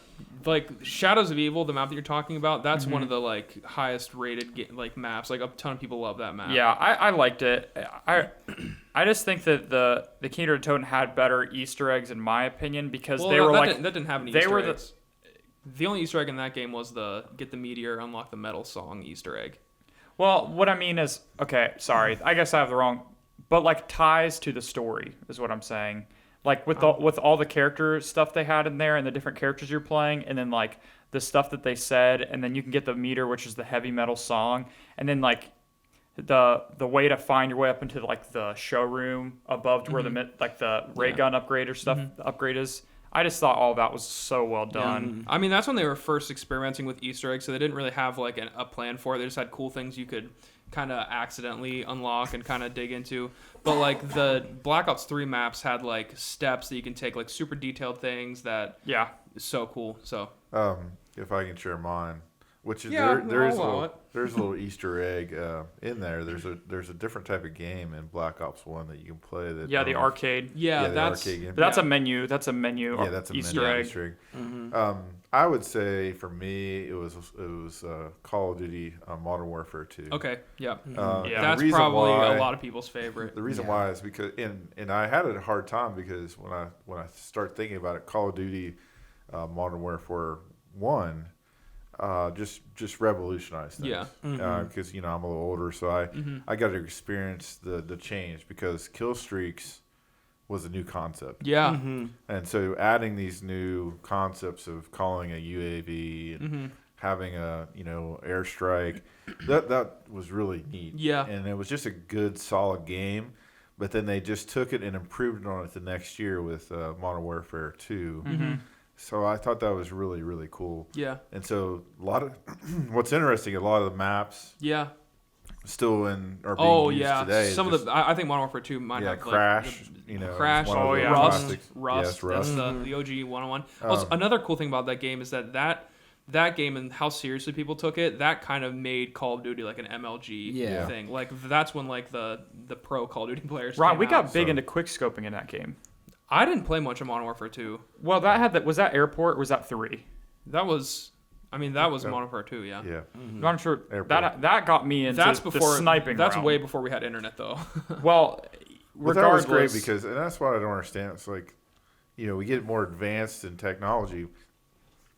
like Shadows of Evil, the map that you're talking about. That's one of the like highest rated like maps. Like a ton of people love that map. Yeah, I liked it. I just think that the Keynote of Totem had better Easter eggs in my opinion because they were that didn't have any they Easter were eggs. The only Easter egg in that game was the get the meteor, unlock the metal song Easter egg. Well, what I mean is, okay, sorry, I guess I have the wrong, but like ties to the story is what I'm saying. Like with all the character stuff they had in there and the different characters you're playing, and then like the stuff that they said, and then you can get the meter, which is the heavy metal song, and then like the way to find your way up into like the showroom above to where the ray gun upgrade or stuff upgrade is. I just thought all that was so well done. I mean, that's when they were first experimenting with Easter eggs, so they didn't really have like a plan for it. They just had cool things you could kind of accidentally unlock and kind of dig into. But like the Black Ops 3 maps had like steps that you can take, like super detailed things that is so cool. So If I can share mine, which is Yeah, there's I'll allow it. there's a little Easter egg in there. There's a different type of game in Black Ops 1 that you can play. That Yeah, the arcade. yeah, the that's arcade game. But that's a menu. That's a menu. Yeah, that's a Easter menu egg. Easter egg. I would say for me it was Call of Duty Modern Warfare 2. okay. Yeah, And Yeah. that's the reason probably why, a lot of people's favorite. The reason why is because and I had a hard time because when I start thinking about it, Call of Duty Modern Warfare 1 just revolutionized things. Yeah. Because I'm a little older, so I got to experience the change because kill streaks was a new concept. Yeah, And so adding these new concepts of calling a UAV and having a airstrike, that was really neat. Yeah. And it was just a good solid game. But then they just took it and improved on it the next year with Modern Warfare 2. So I thought that was really, really cool. yeah, And so a lot of what's interesting, a lot of the maps yeah. still are being used yeah. today. Some Just- of the I think Modern Warfare 2 might have Crash, like, Crash, is one of the Rust, classics. Rust. Yes, Rust. That's the OG 101. Also, another cool thing about that game is that game and how seriously people took it, that kind of made Call of Duty like an MLG thing. Like that's when like the pro Call of Duty players. Ron, came we got out. big into quick scoping in that game. I didn't play much of Modern Warfare 2. Well, was that airport or was that 3? That was Modern Warfare 2. Yeah. Yeah. I'm not sure. Airport. That got me into That's the before sniping. That's realm. way before we had internet though. Well, But that was regardless, great because, and that's what I don't understand. It's like, we get more advanced in technology,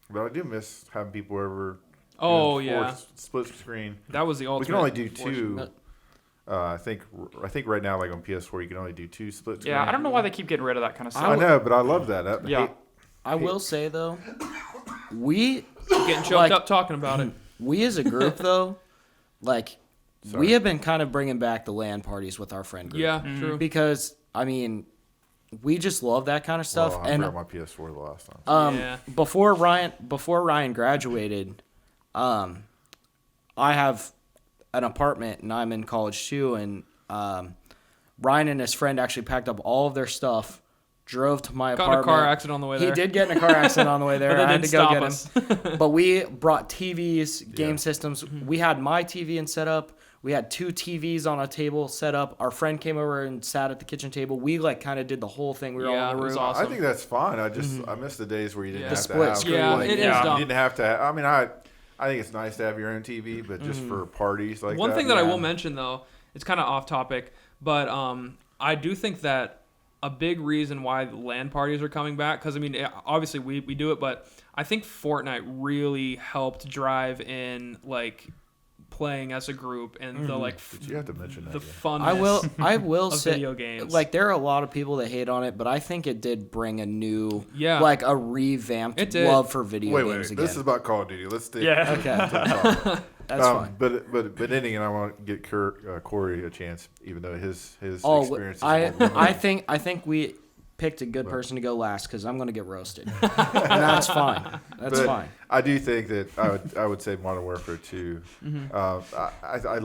But I do miss having people over. Oh, doing yeah. split screen. That was the ultimate. We can only do fortune. two. I think right now, like on PS4, you can only do 2 split screen. Yeah, I don't know why they keep getting rid of that kind of stuff. I know, but I love that. Yeah. I will say though, we Getting choked like- up talking about it. we as a group though, like Sorry. we have been kind of bringing back the LAN parties with our friend group. Yeah, true. Because I mean, we just love that kind of stuff. Well, I and brought my PS4 the last time. Yeah. before Ryan graduated, I have an apartment and I'm in college too. And Ryan and his friend actually packed up all of their stuff, drove to my Got in a apartment. car accident on the way there. He did get in a car accident on the way there. But that I had didn't to go stop get us. him. But we brought TVs, game systems. Mm-hmm. We had my TV and set up. We had 2 TVs on a table set up. Our friend came over and sat at the kitchen table. We like kind of did the whole thing. We were Yeah, all in it the was room. awesome. I think that's fine. I miss the days where you didn't Yeah. have The to split have. screen. Yeah, like, it is Yeah. dumb. You didn't have to. I mean, I think it's nice to have your own TV, but just for parties like One that. thing that I yeah. will mention though, it's kind of off topic, but I do think that a big reason why the LAN parties are coming back, because I mean, obviously we do it, but I think Fortnite really helped drive in like playing as a group and the like Did you have to mention that? the Yeah. funness. I will of say, video games. like there are a lot of people that hate on it, but I think it did bring a new, Yeah. like a revamped It did. love for video Wait, games again. this is about Call of Duty. Let's stay. Yeah. Okay, that's fine. But ending, and I want to get Corey a chance, even though his Oh, experience. Is I more limited. I think we picked a good person to go last because I'm gonna get roasted, and that's fine. That's But fine. I do think that I would say Modern Warfare 2. I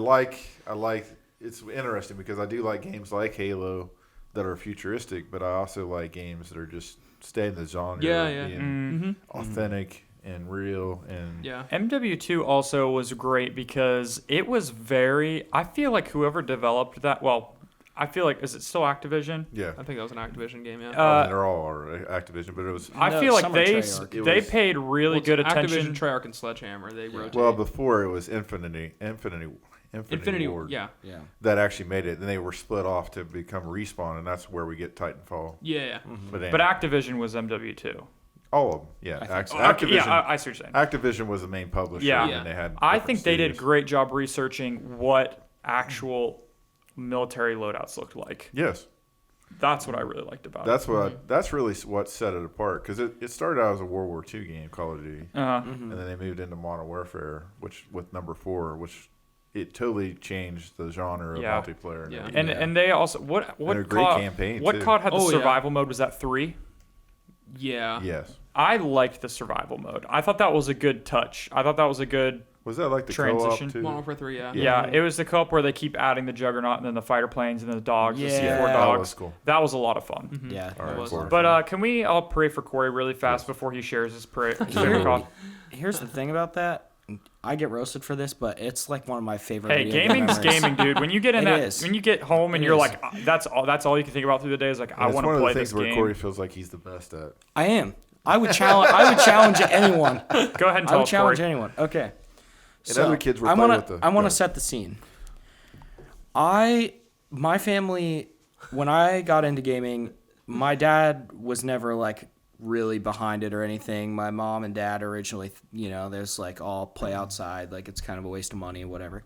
like it's interesting because I do like games like Halo that are futuristic, but I also like games that are just stay in the genre, Yeah, of yeah. being authentic and real and Yeah. MW2 also was great because it was I feel like whoever developed that, well, I feel like, is it still Activision? yeah. I think that was an Activision game, yeah. I mean, they're all are Activision, but it was I No, feel like some are they Treyarch. It they was- paid really Well, good it's attention. Activision, Treyarch, and Sledgehammer. They rotate. well before it was Infinity Ward yeah. Yeah. that actually made it. Then they were split off to become Respawn, and that's where we get Titanfall. Yeah, yeah. But, But Activision was MW2. all of them, yeah. think so. Activision. Yeah, I see what you're saying. Activision was the main publisher, Yeah. and they had. I different think they did a studios. great job researching what actual military loadouts looked like. Yes, That's what I really liked about that's really what set it apart because it started out as a World War II game, Call of Duty, it. Uh-huh. and then they moved into Modern Warfare, which with number 4, which it totally changed the genre of Yeah. multiplayer. Yeah. And they also what a great COD, campaign, what too. COD had the Oh, yeah. survival mode, was that 3? Yeah. Yes, I liked the survival mode. I thought that was a good touch. I thought that was a good was that like the Transition. co-op too? Modern Warfare 3, yeah. yeah. It was the co-op where they keep adding the Juggernaut and then the fighter planes and then the dogs, the C4 Yeah. That dogs. was cool. That was a lot of fun. Yeah. All right, was. Corey. But can we all pray for Corey really fast before he shares his favorite COD? Here's the thing about that. I get roasted for this, but it's like one of my favorite. Hey, video game gaming's memories. gaming, dude. When you get in It that, is. when you get home and It you're is. like, that's all you can think about through the day is like, I And it's want to one of play the this things where game. Corey feels like he's the best at. I am. I would challenge anyone. Go ahead and I tell would us, challenge Corey. anyone. Okay. And other kids were I playing wanna, with the. I want go to set the scene. My family, when I got into gaming, my dad was never like really behind it or anything. My mom and dad originally, there's like all play outside, like it's kind of a waste of money or whatever.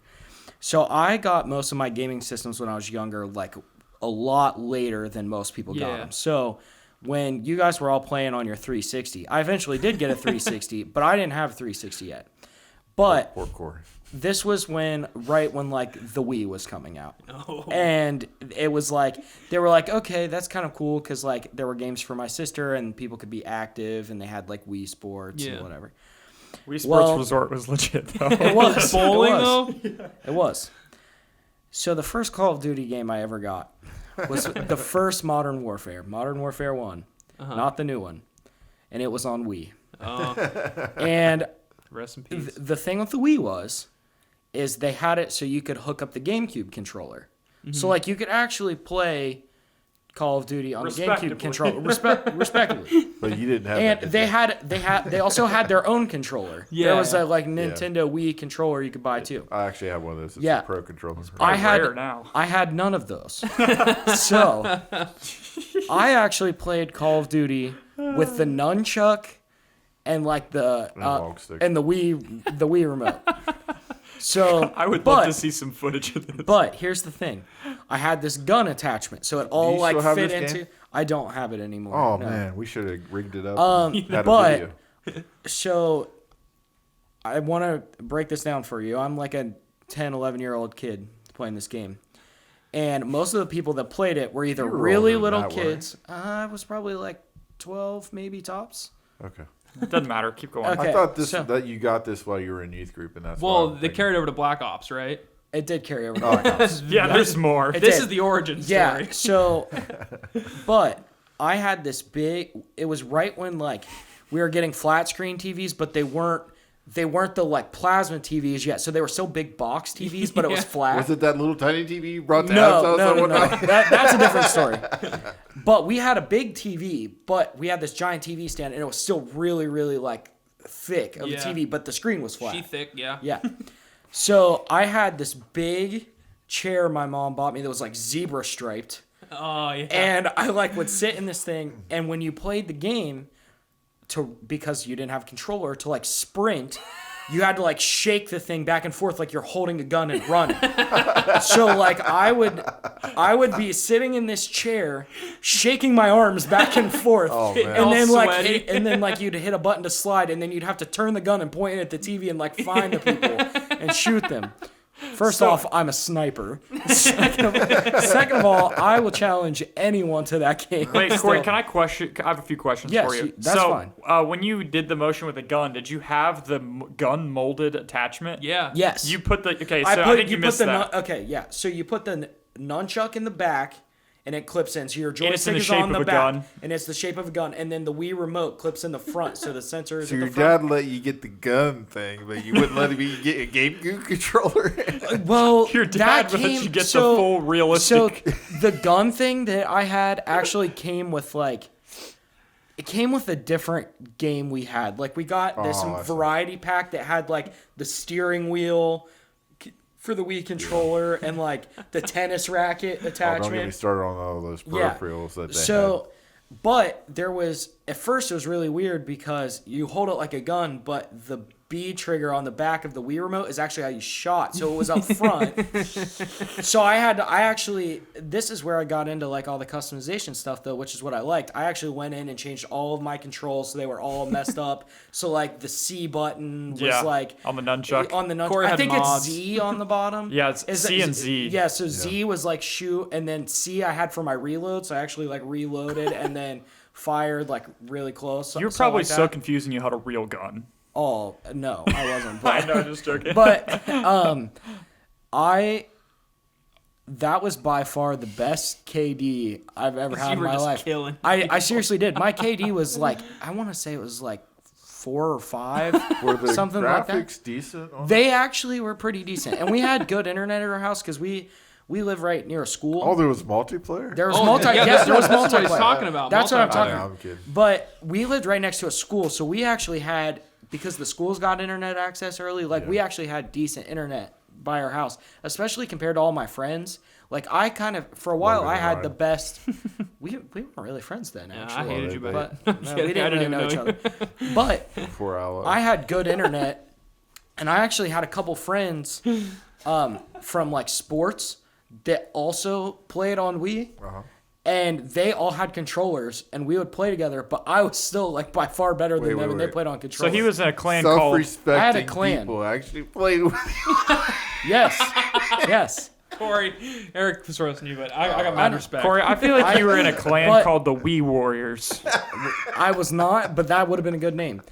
So I got most of my gaming systems when I was younger, like a lot later than most people got Yeah. them. So when you guys were all playing on your 360, I eventually did get a 360, but I didn't have a 360 yet. But Poor Corey. this was right when like the Wii was coming out. Oh. And it was like, they were like, okay, that's kind of cool because like there were games for my sister and people could be active and they had like Wii Sports Yeah. and whatever. Wii Sports Well- Resort was legit though. It was. Bowling, it was. though? It was. So the first Call of Duty game I ever got was the first Modern Warfare 1, not the new one. And it was on Wii. Oh, And rest in peace. the thing with the Wii is they had it so you could hook up the GameCube controller. So like you could actually play Call of Duty on the GameCube controller, respectively. But you didn't have And that, did you? they also had their own controller. Yeah. There was a like Nintendo Wii controller you could buy too. I actually have one of those. It's Yeah. a pro controller. I rare had now. I had none of those. So I actually played Call of Duty with the nunchuck and like the Analog stick. and the Wii remote. So I would love to see some footage of this. But here's the thing, I had this gun attachment, so it all you like still have fit this into. game? I don't have it annianymore. Oh no. man, we should have rigged it up. And had a but video. so I want to break this down for you. I'm like a 10, 11-year-old kid playing this game. And most of the people that played it were either You were really older than little that, weren't kids. I was probably like 12, maybe tops. Okay. It doesn't matter. Keep going. Okay. I thought so- that you got this while you were in youth group, and that's why Well, I'm they thinking. carried over to Black Ops, right? It did carry over. to Black Ops. Yeah, there's more. It This did. is the origin story. Yeah. So, but I had this big. It was right when like we were getting flat screen TVs, but they weren't the like plasma TVs yet. So they were still big box TVs, but it was Yeah. flat. Was it that little tiny TV you brought to No, Adam's house no, at no, one no. night? That's a different story. But we had a big TV, but we had this giant TV stand, and it was still really, really like thick of Yeah. a TV, but the screen was flat. She thick, yeah. Yeah. So I had this big chair my mom bought me that was like zebra striped, Oh, yeah. and I like would sit in this thing, and when you played the game, because you didn't have a controller to like sprint. You had to like shake the thing back and forth like you're holding a gun and running. So like I would be sitting in this chair, shaking my arms back and forth, Oh, man. and then All like sweaty. and then like you'd hit a button to slide, and then you'd have to turn the gun and point it at the TV and like find the people and shoot them. First off, I'm a sniper. Second of all, I will challenge anyone to that game. Wait, Corey, Still. can I question? I have a few questions Yes, for you. that's fine. When you did the motion with the gun, did you have the gun molded attachment? Yeah. Yes. You put the I think you missed that. Okay, yeah. So you put the nunchuck in the back, and it clips in. So your And it's joystick in the is shape on of the a back, gun. and it's the shape of a gun. And then the Wii remote clips in the front, so the sensor is So at your the front. dad let you get the gun thing, but you wouldn't let me get a GameCube controller. Well, Your dad that let came you get the so, full realistic. So the gun thing that I had actually came with like. It came with a different game we had. Like we got this Oh, I see. variety pack that had like the steering wheel for the Wii controller and like the tennis racket Oh, attachment. don't get me started on all those Yeah. peripherals that they So, but there was at first it was really weird because you hold it like a gun, but the B trigger on the back of the Wii remote is actually how you shot, so it was up front. So this is where I got into like all the customization stuff though, which is what I liked. I actually went in and changed all of my controls so they were all messed up. So like the C button was like on the nunchuck. on the nunchuck. Corey I had think mods. it's Z on the bottom. Yeah, it's C and Z. Yeah, so Z was like shoot, and then C I had for my reload, so I actually like reloaded and then fired like really close. You're something probably like so that. confused and you had a real gun. Oh no, I wasn't. I But, know, just joking. but that was by far the best KD I've ever had You in were my just life. killing. I seriously did. My KD was like I want to say it was like 4 or 5, Were the something like that. graphics decent on They actually were pretty decent, and we had good internet at our house because we live right near a school. Oh, there was multiplayer? There was Oh, multi. yeah, Yes, there was that's what he's multiplayer. talking about. That's what I'm multiplayer. talking I know, about. I'm kidding. But we lived right next to a school, so we actually had, because the schools got internet access early, like we actually had decent internet by our house, especially compared to all my friends. Like I kind of, for a while, Longer I had than the mine. best. We weren't really friends then, Yeah, I actually. hated you back But then. no, kidding. we I didn't really didn't know each even other. But Before I had good internet, and I actually had a couple friends from like sports that also played on Wii. Uh-huh. And they all had controllers, and we would play together. But I was still like by far better than them, and they wait. played on So controllers. he was in a clan called. Self-respecting I had a clan. people actually played with Yes, yes. Corey, Eric was roasting you, but I got mad respect. Corey, I feel like you were in a clan But- called the Wii Warriors. I was not, but that would have been a good name.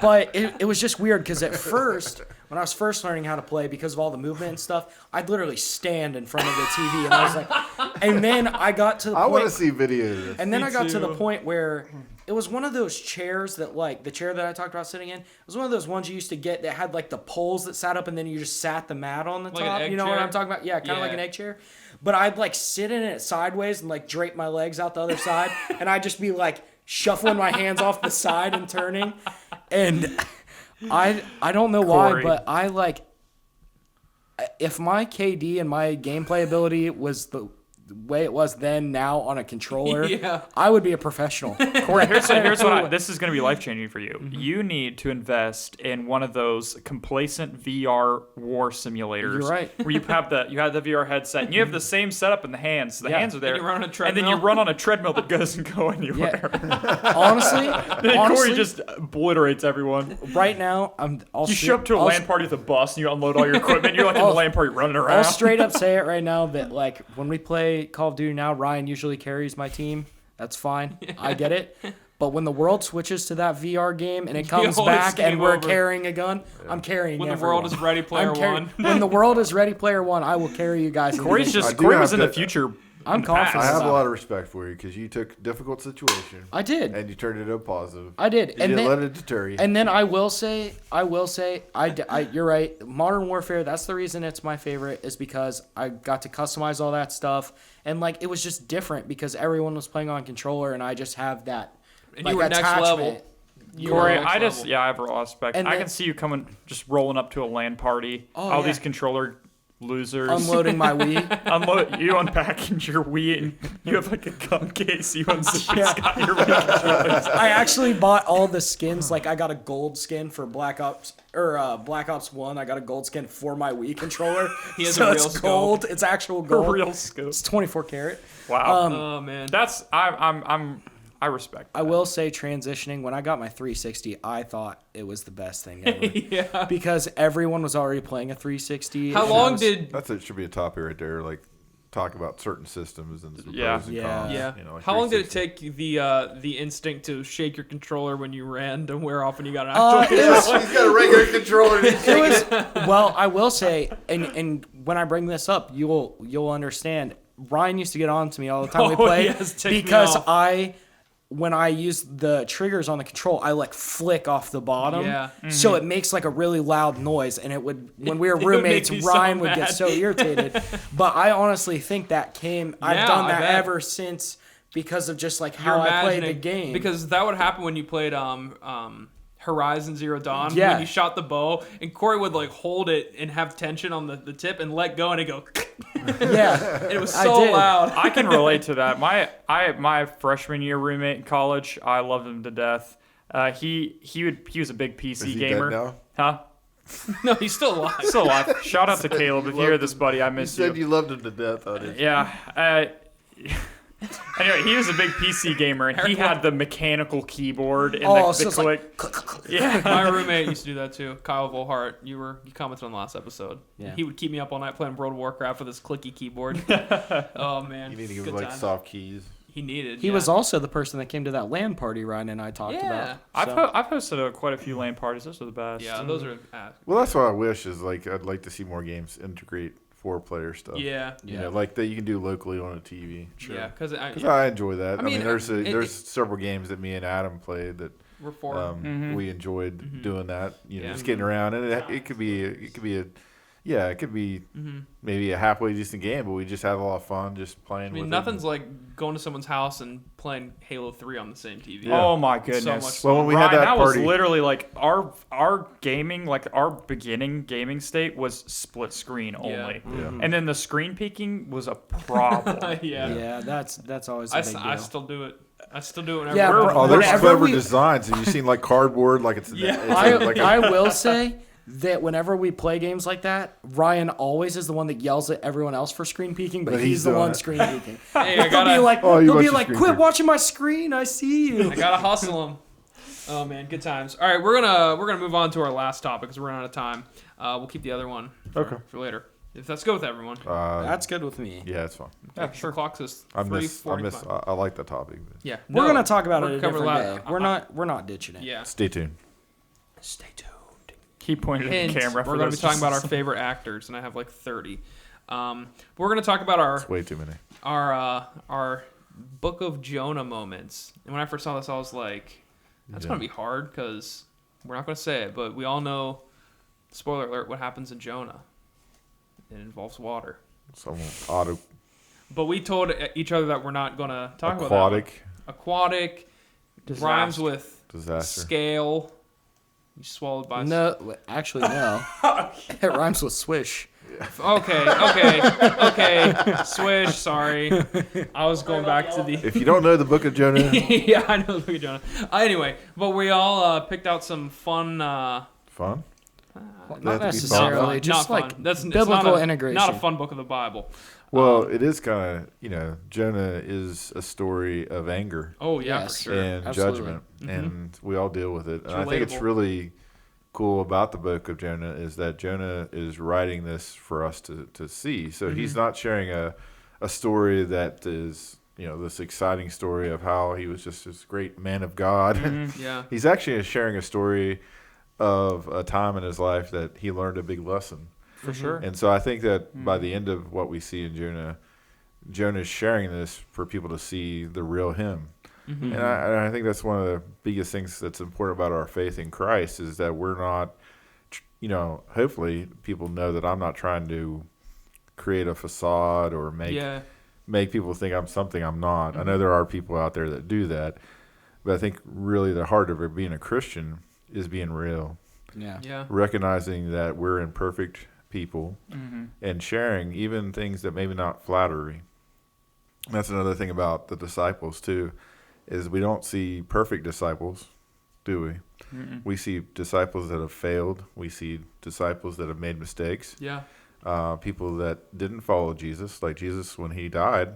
But it was just weird because at first, when I was first learning how to play, because of all the movement and stuff, I'd literally stand in front of the TV, and I was like, and then I got to the I want to point, see videos of this. and then Me I got to the too. point where it was one of those chairs that, like, the chair that I talked about sitting in, it was one of those ones you used to get that had, like, the poles that sat up, and then you just sat the mat on the Like an top. egg You know what chair? I'm talking about? Yeah, kind of like Yeah. an egg chair. But I'd, like, sit in it sideways and, like, drape my legs out the other side, and I'd just be, like, shuffling my hands off the side and turning. And I don't know why, Corey. but I, like, if my KD and my gameplay ability was way it was then now on a controller, Yeah. I would be a professional. Corey, here's what this is going to be life changing for you. You need to invest in one of those complacent VR war simulators. You're right. Where you have the VR headset and you have the same setup in the hands. So the hands are there. And you run on a and treadmill. then you run on a treadmill that doesn't go anywhere. Honestly, Corey just obliterates everyone. right now, You show up to a LAN party with a bus and you unload all your equipment. You're like in the LAN party running around. I'll straight up say it right now that like when we play Call of Duty now, Ryan usually carries my team. That's fine. I get it. But when the world switches to that VR game and it comes Oh, it's back and game we're over. carrying a gun, I'm carrying When the everyone. world is Ready Player One. When the world is Ready Player One, I will carry you guys. Corey's individually. Corey was have in the to- future. I'm confident. I have a about lot it. of respect for you because you took a difficult situation I did. and you turned it into a positive. I did. You And didn't then, let it deter you. and then I will say, you're right. Modern Warfare, that's the reason it's my favorite, is because I got to customize all that stuff. And, like, it was just different because everyone was playing on controller, and I just have that. And like, you were next attachment. level. You Corey, were next I just level. yeah, I have a lot of respect. And I then- can see you coming, just rolling up to a LAN party. Oh, all yeah. these controller losers. Unloading my Wii. You unpacking your Wii and you have like a gun case. You unzip it's got your Wii controllers. I actually bought all the skins. Like, I got a gold skin for Black Ops 1. I got a gold skin for my Wii controller. He has so a real it's scope. gold. It's actual For gold. real scope. It's 24 karat. Wow. Oh man. That's I respect. I will say transitioning, when I got my 360, I thought it was the best thing ever. Yeah. Because everyone was already playing a 360. How and long I was- did? That's it. Should be a topic right there. Like talk about certain systems and the Yeah. pros and Yeah. cons. Yeah. You know, like How long did it 360. take the instinct to shake your controller when you ran to wear off when you got an actual it was, controller? He's got a regular controller. And he's it was, well, I will say, and when I bring this up, you'll understand. Ryan used to get on to me all the time we Oh, played yes, take me because off. when I use the triggers on the control, I like flick off the bottom. Yeah. So it makes like a really loud noise, and it would when we were It would make roommates, me so Ryan would mad. get so irritated. But I honestly think that Yeah, I've done I that bet. ever since because of just like You're how I played the imagining- game. Because that would happen when you played Horizon Zero Dawn. Yeah. When you shot the bow, and Corey would like hold it and have tension on the tip and let go, and it go. yeah, It was I so did. loud. I can relate to that. My freshman year roommate in college, I loved him to death. He was a big PC Is he gamer. dead now? Huh? No, he's still alive. Still alive. Shout out to Caleb if you hear this, buddy. I You miss said you. you loved him to death. Honey. Yeah. Anyway, he was a big PC gamer, and he had the mechanical keyboard and Oh, the so it's click. like Yeah. My roommate used to do that too. Kyle Volhart, you commented on the last episode. Yeah. He would keep me up all night playing World of Warcraft with his clicky keyboard. Oh man, You need to give Good him like times. soft keys. He needed. He was also the person that came to that LAN party Ryan and I talked Yeah. about. I've hosted quite a few LAN parties. Those are the best. Yeah, those are. Well, that's what I wish is like I'd like to see more games integrate 4-player stuff. Yeah. You know, like that you can do locally on a TV. Yeah, because Because I enjoy that. I mean, mean, there's several games that me and Adam played that we're for. we enjoyed doing that. You know, Yeah. just getting around, and it could be maybe a halfway decent game, but we just have a lot of fun just playing. I mean, with nothing's it. like going to someone's house and playing Halo 3 on the same TV. Yeah. Oh my So goodness. much Well, when we had Ryan, that was party, literally like our gaming, like our beginning gaming state was split screen only, Yeah. and then the screen peeking was a problem. yeah. Yeah, that's always a I, big I deal. still do it. I still do it whenever. Yeah, we're- bro. oh, there's Whenever clever we- designs. Have you seen like cardboard? Like it's Yeah. it's like a- I will say that whenever we play games like that, Ryan always is the one that yells at everyone else for screen peeking, but But he's he's the doing one it. screen peeking. Hey, I He'll gotta, be like, Oh, you he'll watch be the like, screen quit peek." watching my screen. I see you. I gotta hustle them. Oh man, good times. All right, we're gonna move on to our last topic because we're running out of time. We'll keep the other one for later. If that's good with everyone. That's good with me. yeah, it's fun. Yeah, sure. Clock says I miss 3:45. I like the topic. But Yeah, We're gonna talk about we're it a covered different lot. day. We're not ditching it. Yeah. stay tuned. Stay tuned. He pointed at Hint, the camera. we're going to be talking about our favorite actors, and I have like 30. We're going to talk about It's way too many. our Book of Jonah moments. And when I first saw this, I was like, that's going to be hard because we're not going to say it, but we all know, spoiler alert, what happens in Jonah. It involves water. Some But we told each other that we're not going to talk about aquatic that. Aquatic. Disaster. Rhymes with disaster. scale. You swallowed by No, actually no. It rhymes with swish. Okay. Swish. Sorry, I was going back to the. If you don't know the book of Jonah, Yeah, I know the book of Jonah. Anyway, but we all picked out some fun. fun. Not be necessarily, fun? just not like fun. That's biblical it's integration. not a fun book of the Bible. Well, it is kind of, Jonah is a story of anger Oh yeah, Yes. for sure. and Absolutely. judgment, and we all deal with it. And I think it's relatable. really cool about the book of Jonah is that Jonah is writing this for us to see. So he's not sharing a story that is, this exciting story of how he was just this great man of God. Yeah. He's actually sharing a story of a time in his life that he learned a big lesson. For sure. And so I think that by the end of what we see in Jonah, Jonah's sharing this for people to see the real him. And I think that's one of the biggest things that's important about our faith in Christ is that we're not, hopefully people know that I'm not trying to create a facade or make people think I'm something I'm not. I know there are people out there that do that, but I think really the heart of it being a Christian is being real. Yeah. Recognizing that we're imperfect people and sharing even things that maybe not flattery. That's another thing about the disciples too, is we don't see perfect disciples, do we? We see disciples that have failed. We see disciples that have made mistakes. Yeah. People that didn't follow Jesus, like Jesus when he died,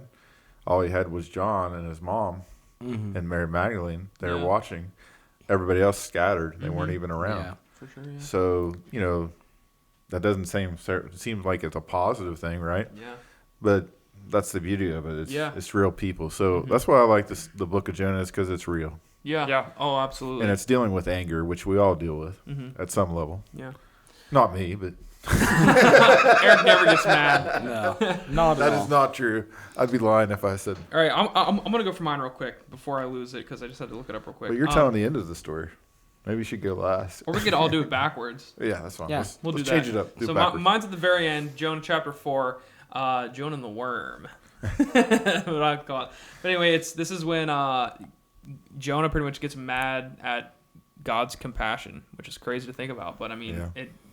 all he had was John and his mom and Mary Magdalene. They were watching. Everybody else scattered. They weren't even around. Yeah. For sure. Yeah. So, that doesn't seems like it's a positive thing, right? Yeah. But that's the beauty of it. It's real people. So that's why I like the book of Jonah is because it's real. Yeah. Yeah. Oh, absolutely. And it's dealing with anger, which we all deal with at some level. Yeah. Not me, but Eric never gets mad. No, not at that all. is not true. I'd be lying if I said. All right, I'm gonna go for mine real quick before I lose it because I just had to look it up real quick. But you're telling the end of the story. Maybe you should go last. Or we could all do it backwards. Yeah, that's fine. Yeah, We'll let's do change that. it up. Do So it backwards. mine's at the very end. Jonah chapter 4. Jonah and the worm. What I call it. But anyway, this is when Jonah pretty much gets mad at God's compassion, which is crazy to think about. But I mean,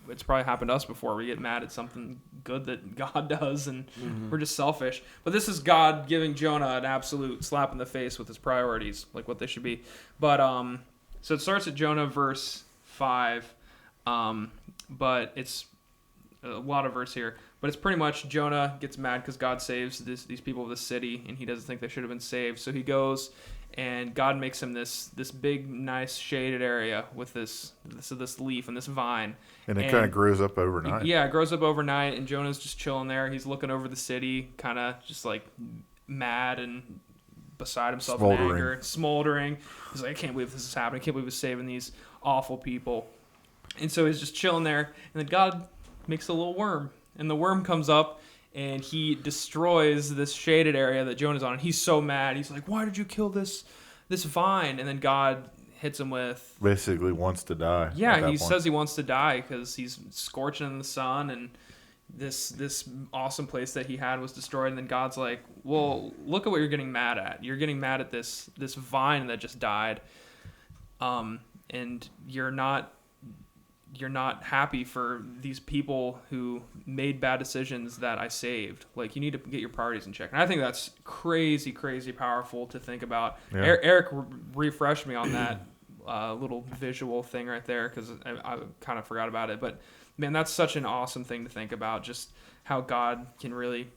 it's probably happened to us before. We get mad at something good that God does, and we're just selfish. But this is God giving Jonah an absolute slap in the face with his priorities, like what they should be. But so it starts at Jonah verse 5, but it's a lot of verse here. But it's pretty much Jonah gets mad because God saves these people of the city, and he doesn't think they should have been saved. So he goes, and God makes him this big, nice shaded area with this leaf and this vine. And it kind of grows up overnight. Yeah, it grows up overnight, and Jonah's just chilling there. He's looking over the city, kind of just like mad and beside himself in anger, smoldering. He's like, I can't believe this is happening. I can't believe he's saving these awful people. And so he's just chilling there, and then God makes a little worm, and the worm comes up, and he destroys this shaded area that Jonah's on. And he's so mad. He's like, why did you kill this vine? And then God hits him with... Basically wants to die. Yeah, he says he wants to die because he's scorching in the sun, and this awesome place that he had was destroyed. And then God's like, well, look at what you're getting mad at. You're getting mad at this vine that just died, and you're not happy for these people who made bad decisions that I saved. Like, you need to get your priorities in check. And I think that's crazy, crazy powerful to think about. Yeah. Eric refreshed me on that little visual thing right there because I kind of forgot about it. But, man, that's such an awesome thing to think about, just how God can really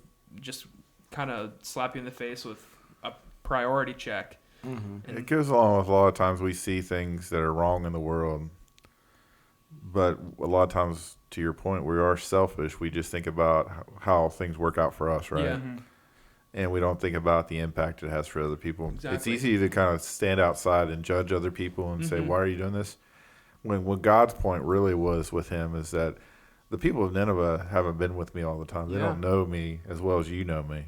just kind of slap you in the face with a priority check. And it goes along with a lot of times we see things that are wrong in the world. But a lot of times, to your point, we are selfish. We just think about how things work out for us, right? Yeah. And we don't think about the impact it has for other people. Exactly. It's easy to kind of stand outside and judge other people and say, why are you doing this? When what God's point really was with him is that the people of Nineveh haven't been with me all the time. They don't know me as well as you know me.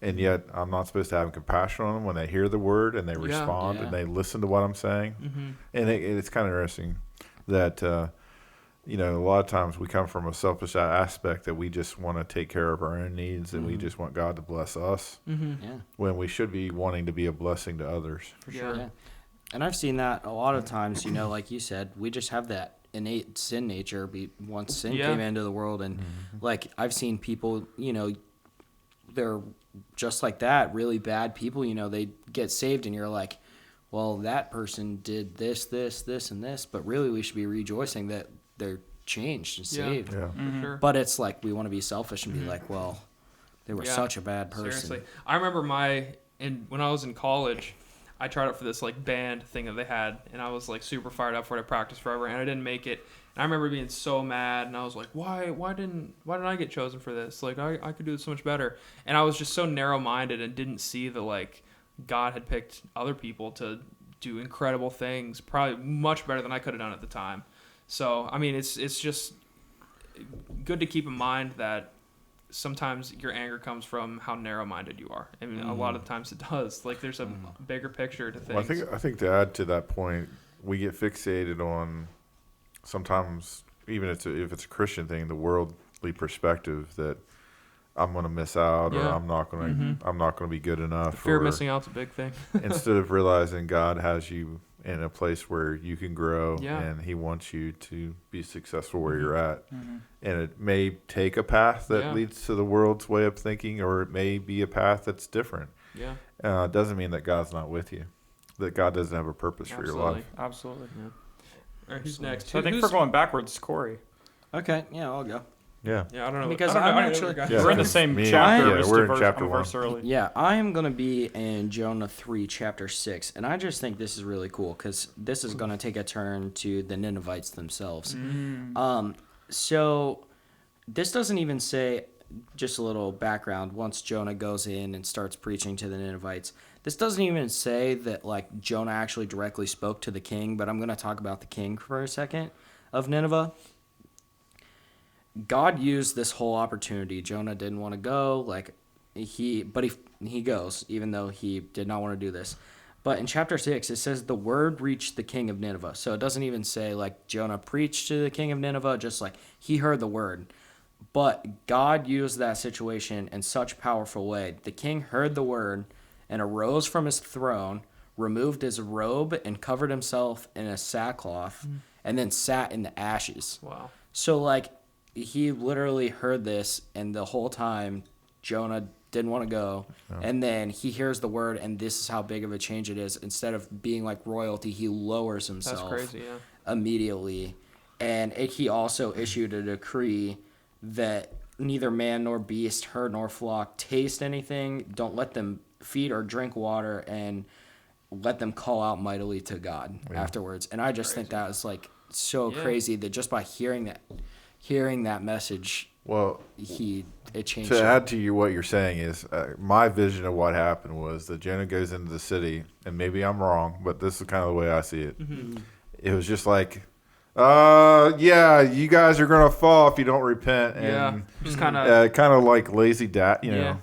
And yet I'm not supposed to have compassion on them when they hear the word and they respond and they listen to what I'm saying. And it's kind of interesting that, a lot of times we come from a selfish aspect that we just want to take care of our own needs and we just want God to bless us when we should be wanting to be a blessing to others. For sure. Yeah. And I've seen that a lot of times, like you said, we just have that innate sin nature. Once sin Yeah. came into the world, and like I've seen people, they're just like that, really bad people. They get saved, and you're like, well, that person did this, this, this, and this, but really we should be rejoicing that they're changed and saved. Yeah. For sure. But it's like we want to be selfish and be like, well, they were Yeah. such a bad person. Seriously, I remember when I was in college, I tried out for this like band thing that they had, and I was like super fired up for it. I practiced forever, and I didn't make it. And I remember being so mad, and I was like, why didn't I get chosen for this? Like I could do this so much better. And I was just so narrow-minded and didn't see that like God had picked other people to do incredible things, probably much better than I could have done at the time. So I mean, it's just good to keep in mind that sometimes your anger comes from how narrow-minded you are. I mean, a lot of times it does. Like, there's a bigger picture to things. Well, I think to add to that point, we get fixated on sometimes, even if it's a Christian thing, the worldly perspective that I'm going to miss out, or Yeah. I'm not going to be good enough. Fear of or, missing out's a big thing. instead of realizing God has you in a place where you can grow, Yeah. and He wants you to be successful where you're at. And it may take a path that Yeah. leads to the world's way of thinking, or it may be a path that's different. Yeah, It doesn't mean that God's not with you, that God doesn't have a purpose for your life. Absolutely. All right, who's next? So I think Who's- for going backwards, Corey. Okay, yeah, I'll go. Yeah. Yeah, I don't know. Because I don't know I'm any actually- other guys. Yeah. We're in the same Me- chapter. yeah, just we're a in verse, chapter I'm a verse 1. early. Yeah, I am going to be in Jonah 3, chapter 6. And I just think this is really cool because this is going to take a turn to the Ninevites themselves. So this doesn't even say, just a little background, once Jonah goes in and starts preaching to the Ninevites, this doesn't even say that like Jonah actually directly spoke to the king, but I'm going to talk about the king for a second of Nineveh. God used this whole opportunity. Jonah didn't want to go, he goes, even though he did not want to do this. But in chapter 6, it says the word reached the king of Nineveh. So it doesn't even say like Jonah preached to the king of Nineveh, just like he heard the word. But God used that situation in such a powerful way. The king heard the word and arose from his throne, removed his robe and covered himself in a sackcloth, and then sat in the ashes. Wow. So like he literally heard this, and the whole time Jonah didn't want to go. And then he hears the word, and this is how big of a change it is. Instead of being like royalty, he lowers himself That's crazy, yeah. immediately. And he also issued a decree that neither man nor beast, herd nor flock, taste anything. Don't let them feed or drink water, and let them call out mightily to God afterwards. And I just think that was like so crazy that just by hearing that message, Well, it changed. to him. add to what you're saying is, my vision of what happened was that Jonah goes into the city, and maybe I'm wrong, but this is kind of the way I see it. It was just like, you guys are gonna fall if you don't repent, and Yeah, just kind of. kind of like lazy dad, Yeah.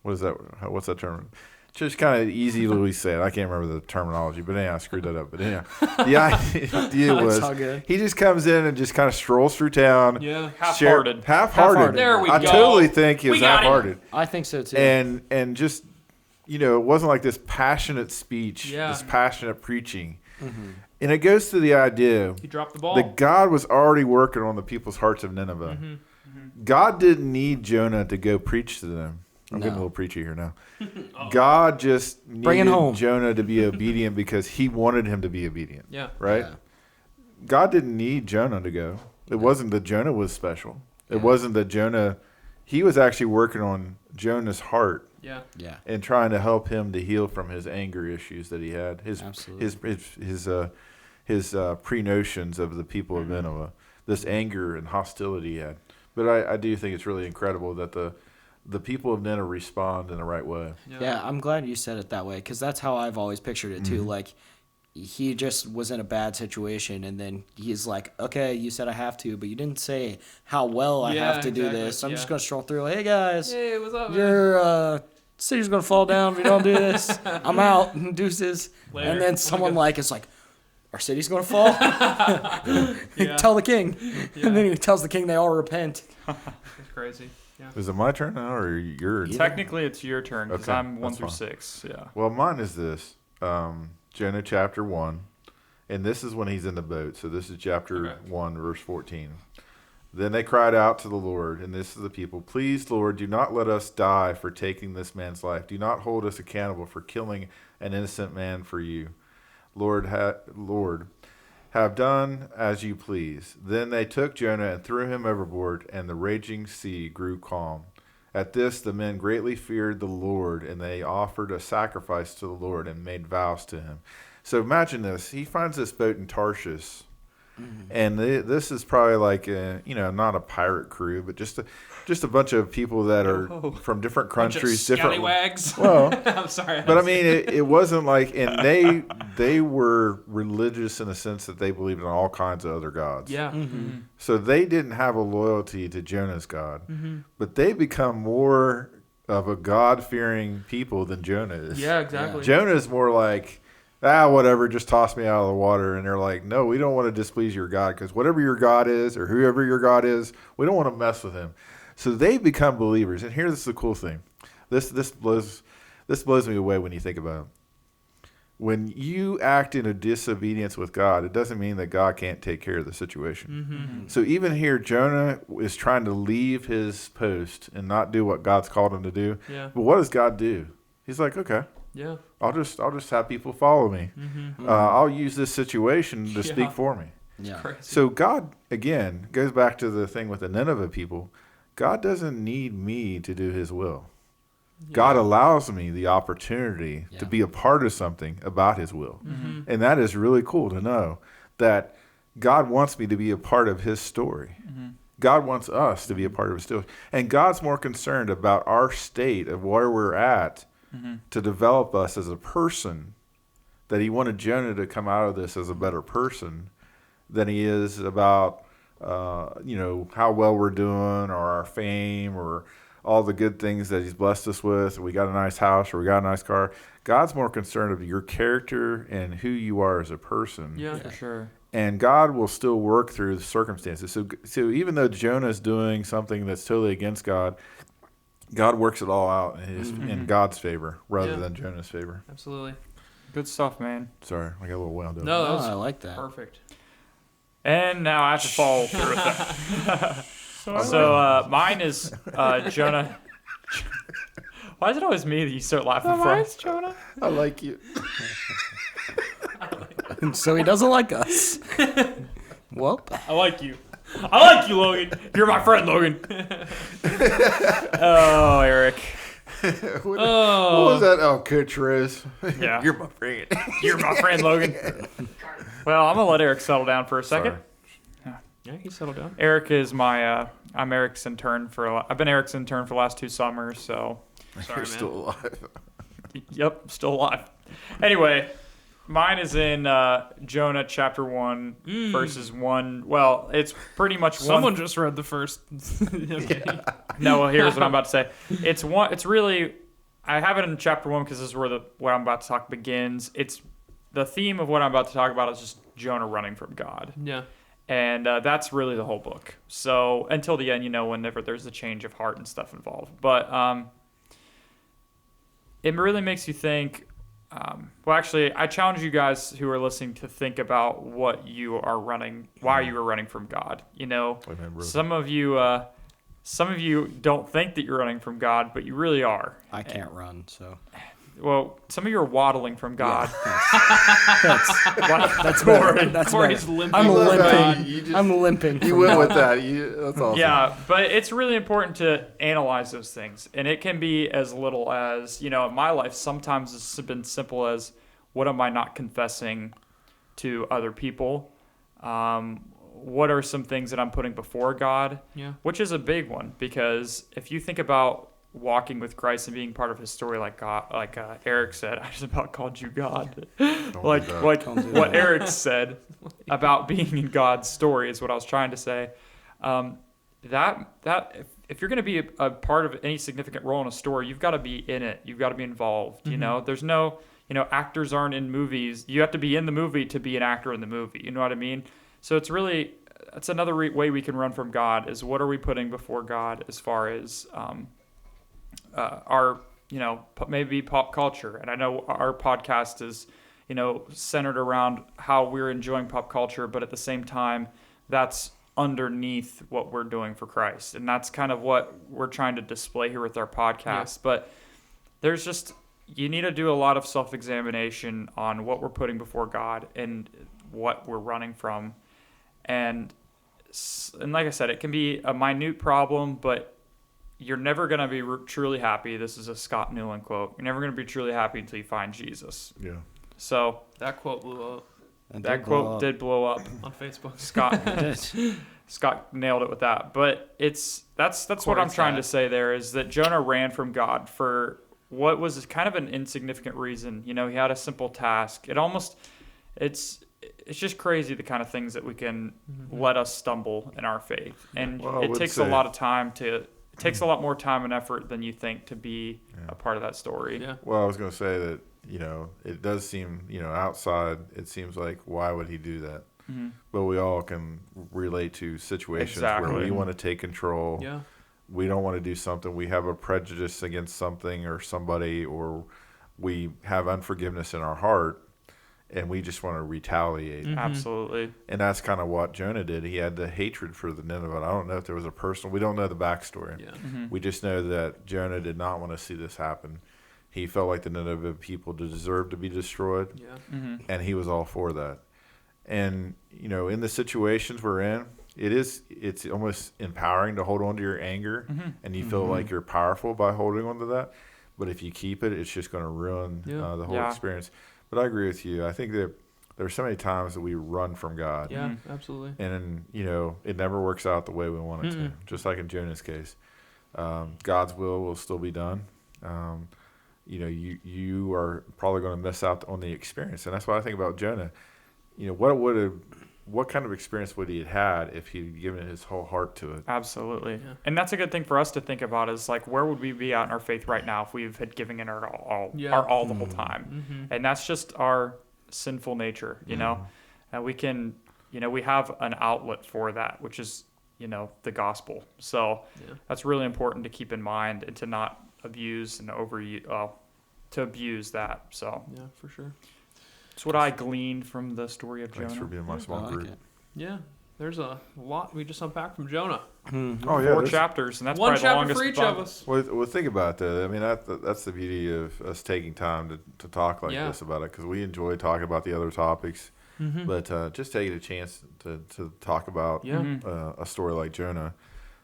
What is that? What's that term? Just kind of easily said. I can't remember the terminology, but anyhow, I screwed that up. But anyhow, the idea was all good. he just comes in and just kind of strolls through town. Yeah. Half-hearted. Half-hearted. There we I go. totally think he We was got him. half-hearted. I think so too. And just, it wasn't like this passionate speech, Yeah. this passionate preaching. And it goes to the idea He dropped the ball. that God was already working on the people's hearts of Nineveh. God didn't need Jonah to go preach to them. I'm getting a little preachy here now. God just Bring it needed home. Jonah to be obedient because he wanted him to be obedient. Yeah. Right? Yeah. God didn't need Jonah to go. It wasn't that Jonah was special. It wasn't that Jonah, he was actually working on Jonah's heart Yeah. Yeah. and trying to help him to heal from his anger issues that he had, Absolutely. his pre-notions of the people of Nineveh, this anger and hostility he had. But I do think it's really incredible that the people of Nineveh respond in the right way. Yeah, I'm glad you said it that way because that's how I've always pictured it too. Like, he just was in a bad situation, and then he's like, "Okay, you said I have to, but you didn't say how well I Yeah, have to do exactly, this. I'm just yeah. gonna stroll through. Hey guys, Hey, what's up, man? your city's gonna fall down if you don't do this. I'm out. Deuces." Later. And then Oh someone my God. is like, "Our city's gonna fall." Yeah. Tell the king, Yeah. and then he tells the king they all repent. It's crazy. Yeah. Is it my turn now or yours? Technically, it's your turn because Okay, I'm 1 that's through fine. 6. Yeah. Well, mine is this. Jonah chapter 1. And this is when he's in the boat. So this is chapter Okay. 1, verse 14. Then they cried out to the Lord, and this is the people. Please, Lord, do not let us die for taking this man's life. Do not hold us accountable for killing an innocent man for you. Lord, have done as you please. Then they took Jonah and threw him overboard, and the raging sea grew calm. At this, the men greatly feared the Lord, and they offered a sacrifice to the Lord and made vows to him. So imagine this. He finds this boat in Tarshish. And this is probably like not a pirate crew, but just a bunch of people that are from different countries, different scallywags. Well, I'm sorry. but I mean, it wasn't like, and they were religious in the sense that they believed in all kinds of other gods. Yeah. So they didn't have a loyalty to Jonah's God, but they become more of a God-fearing people than Jonah is. Yeah, exactly. Jonah is more like, whatever, just toss me out of the water. And they're like, no, we don't want to displease your God, because whatever your God is or whoever your God is, we don't want to mess with him. So they become believers. And here's the cool thing. This blows me away when you think about it. When you act in a disobedience with God, it doesn't mean that God can't take care of the situation. So even here, Jonah is trying to leave his post and not do what God's called him to do. Yeah. But what does God do? He's like, okay, Yeah. I'll just have people follow me. I'll use this situation to speak for me. Yeah. Crazy. So God, again, goes back to the thing with the Nineveh people. God doesn't need me to do his will. God allows me the opportunity to be a part of something about his will. And that is really cool to know that God wants me to be a part of his story. God wants us to be a part of his story. And God's more concerned about our state of where we're at to develop us as a person, that he wanted Jonah to come out of this as a better person than he is about, how well we're doing or our fame or all the good things that he's blessed us with. We got a nice house or we got a nice car. God's more concerned of your character and who you are as a person. Yeah. For sure. And God will still work through the circumstances. So even though Jonah's doing something that's totally against God, God works it all out in God's favor rather than Jonah's favor. Absolutely. Good stuff, man. Sorry, I got a little wound up. No, that Oh, was I like that. perfect. And now I have to follow through with that. So mine is Jonah. Why is it always me that you start laughing from? Mine's Jonah. I like you. So he doesn't like us. Well, I like you. I like you, Logan. You're my friend, Logan. Oh, Eric. What was that? Oh, Coach Rose. Yeah. You're my friend. You're my friend, Logan. Well, I'm going to let Eric settle down for a second. Sorry. Yeah, he settled down. Eric is my, I'm Eric's intern I've been Eric's intern for the last 2 summers, so. Sorry, You're man. still alive. Yep, still alive. Anyway, mine is in Jonah chapter 1, verses 1. Well, it's pretty much Someone one. just read the first. No, well, here's what I'm about to say. It's really, I have it in chapter 1 because this is where what I'm about to talk begins. It's the theme of what I'm about to talk about is just Jonah running from God. Yeah. And that's really the whole book. So until the end, whenever there's a change of heart and stuff involved. But it really makes you think. Well, actually, I challenge you guys who are listening to think about what you are running, why you are running from God. Amen, brother. Some of you don't think that you're running from God, but you really are. I can't run, so. Well, some of you are waddling from God. That's better. That's Corey's better. limping. I'm love how limping. you just- I'm limping. You went with that. That's awesome. Yeah, but it's really important to analyze those things. And it can be as little as, in my life, sometimes it's been simple as, what am I not confessing to other people? What are some things that I'm putting before God? Yeah. Which is a big one, because if you think about walking with Christ and being part of his story, like Eric said, I just about called you God. like Don't do what that. Eric said about being in God's story is what I was trying to say. That if you're going to be a part of any significant role in a story, you've got to be in it. You've got to be involved. There's no, actors aren't in movies. You have to be in the movie to be an actor in the movie. You know what I mean? So that's another way we can run from God is what are we putting before God as far as our maybe pop culture. And I know our podcast is centered around how we're enjoying pop culture, but at the same time, that's underneath what we're doing for Christ. And that's kind of what we're trying to display here with our podcast. Yeah. But you need to do a lot of self-examination on what we're putting before God and what we're running from. And like I said, it can be a minute problem, but you're never going to be truly happy. This is a Scott Newland quote. You're never going to be truly happy until you find Jesus. Yeah. So That quote blew up that quote did blow up. on Facebook. Scott nailed it with that. But that's what I'm trying to say there is that Jonah ran from God for what was kind of an insignificant reason. He had a simple task. It's just crazy the kind of things that we can let us stumble in our faith. And it takes a lot of time it takes a lot more time and effort than you think to be a part of that story. Yeah. Well, I was going to say that, it does seem, outside, it seems like, why would he do that? Mm-hmm. But we all can relate to situations where Exactly. we want to take control. Yeah. We don't want to do something. We have a prejudice against something or somebody, or we have unforgiveness in our heart, and we just want to retaliate. Mm-hmm. Absolutely. And that's kind of what Jonah did. He had the hatred for the Nineveh. I don't know if there was we don't know the backstory. Yeah. We just know that Jonah did not want to see this happen. He felt like the Nineveh people deserved to be destroyed, Yeah. and he was all for that. And, in the situations we're in, it's almost empowering to hold on to your anger, and you feel like you're powerful by holding on to that. But if you keep it, it's just going to ruin the whole experience. But I agree with you. I think that there are so many times that we run from God. Yeah, absolutely. And, it never works out the way we want it to, just like in Jonah's case. God's will still be done. You are probably going to miss out on the experience. And that's what I think about Jonah. What kind of experience would he have had if he'd given his whole heart to it? Absolutely. Yeah. And that's a good thing for us to think about is like, where would we be at in our faith right now if we had given it our all the whole time? And that's just our sinful nature, and we can, we have an outlet for that, which is, the gospel. So that's really important to keep in mind and to not abuse and to abuse that. So Yeah, for sure. that's what I gleaned from the story of Jonah. Thanks for being my small group. Yeah. There's a lot we just unpacked from Jonah. Oh, yeah. 4 chapters, and that's One probably the chapter longest for each book. of us. Well, think about that. I mean, that's the beauty of us taking time to talk like Yeah. this about it, because we enjoy talking about the other topics. But just taking a chance to talk about a story like Jonah.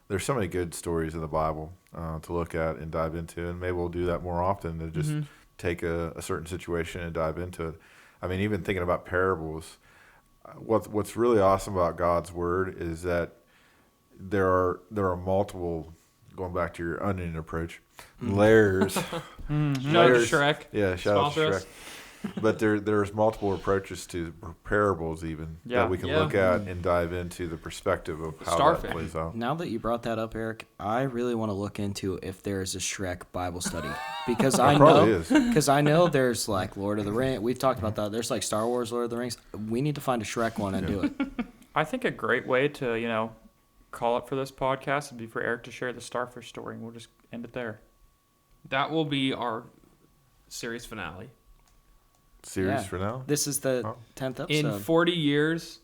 There's so many good stories in the Bible to look at and dive into, and maybe we'll do that more often to just take a certain situation and dive into it. I mean, even thinking about parables, what's really awesome about God's word is that there are multiple, going back to your onion approach, layers. Shout out to Layers. Shrek. Yeah, shout out to Sponsor Shrek. us. But there's multiple approaches to parables even that we can look at and dive into the perspective of how Starfish. that plays out. Now that you brought that up, Eric, I really want to look into if there's a Shrek Bible study because I probably know is. because I know there's like Lord of the Rings. We've talked about that. There's like Star Wars, Lord of the Rings. We need to find a Shrek one and do it. I think a great way to, call it for this podcast would be for Eric to share the starfish story, and we'll just end it there. That will be our series finale. Series Yeah. for now? This is the Oh. 10th In episode. 40 years,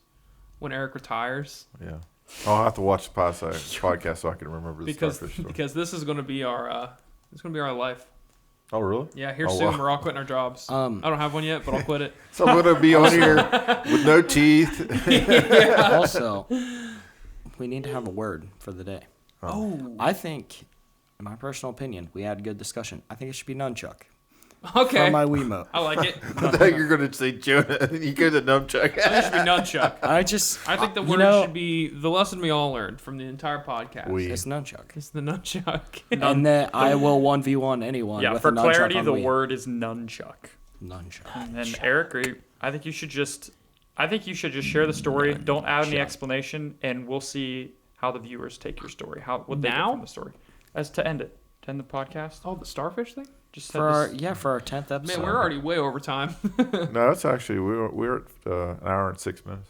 when Eric retires, Yeah. I'll have to watch the podcast so I can remember the starfish story. because this is going to be our life. Oh, really? Yeah, here Oh, soon wow. we're all quitting our jobs. I don't have one yet, but I'll quit it. So I'm going to be on here with no teeth. Also, we need to have a word for the day. Oh, I think, in my personal opinion, we had a good discussion. I think it should be nunchuck. okay. From my Wiimote. I like it. I thought you were going to say Jonah, and you go to Nunchuck. It should be nunchuck. I just, I think the you word know, should be the lesson we all learned from the entire podcast. it's nunchuck. It's the nunchuck. And then I will 1v1 anyone. Yeah, with for a nunchuck clarity, on the Wii. word is nunchuck. Nunchuck. And Eric, I think you should just share the story. Don't add any explanation, and we'll see how the viewers take your story. What they get Now? from the story. As to end the podcast. Oh, the starfish thing? Just For our 10th episode. Man, we're already way over time. No, it's actually, we're at an hour and 6 minutes.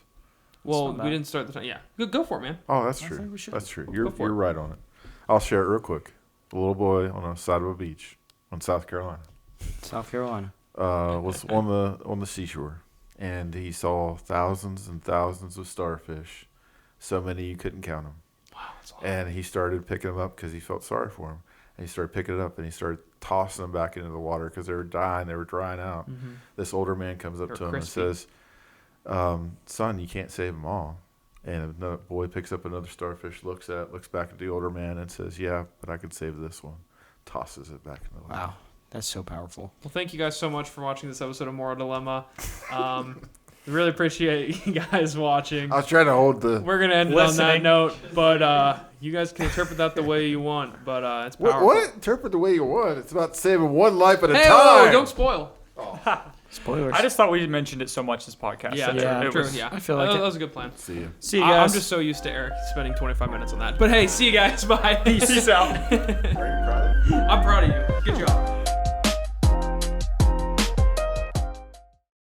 Well, not we bad. didn't start the time. Yeah, go for it, man. Oh, that's I true. think we should. That's true. Go You're for it. right on it. I'll share it real quick. A little boy on the side of a beach in South Carolina. South Carolina. was on the seashore, and he saw thousands and thousands of starfish, so many you couldn't count them. Wow, that's a lot. And he started picking them up because he felt sorry for them. And he started picking it up, and he started tossing them back into the water because they were dying. They were drying out. Mm-hmm. This older man comes up They're to him crispy. and says, son, you can't save them all. And another boy picks up another starfish, looks back at the older man and says, yeah, but I could save this one. Tosses it back in the water. Wow, that's so powerful. Well, thank you guys so much for watching this episode of Moral Dilemma. We really appreciate you guys watching. I was trying to hold the... We're going to end it on that Listening. note, but you guys can interpret that the way you want, but it's powerful. What? Interpret the way you want. It's about saving one life at a Hey, time. whoa, don't spoil. Spoilers. I just thought we mentioned it so much this podcast. Yeah, Yeah. true. was- Yeah, I feel like that it. was a good plan. See you. See you guys. I'm just so used to Eric spending 25 minutes on that. But hey, see you guys. Bye. Peace out. Are you proud of me? I'm proud of you. Good job.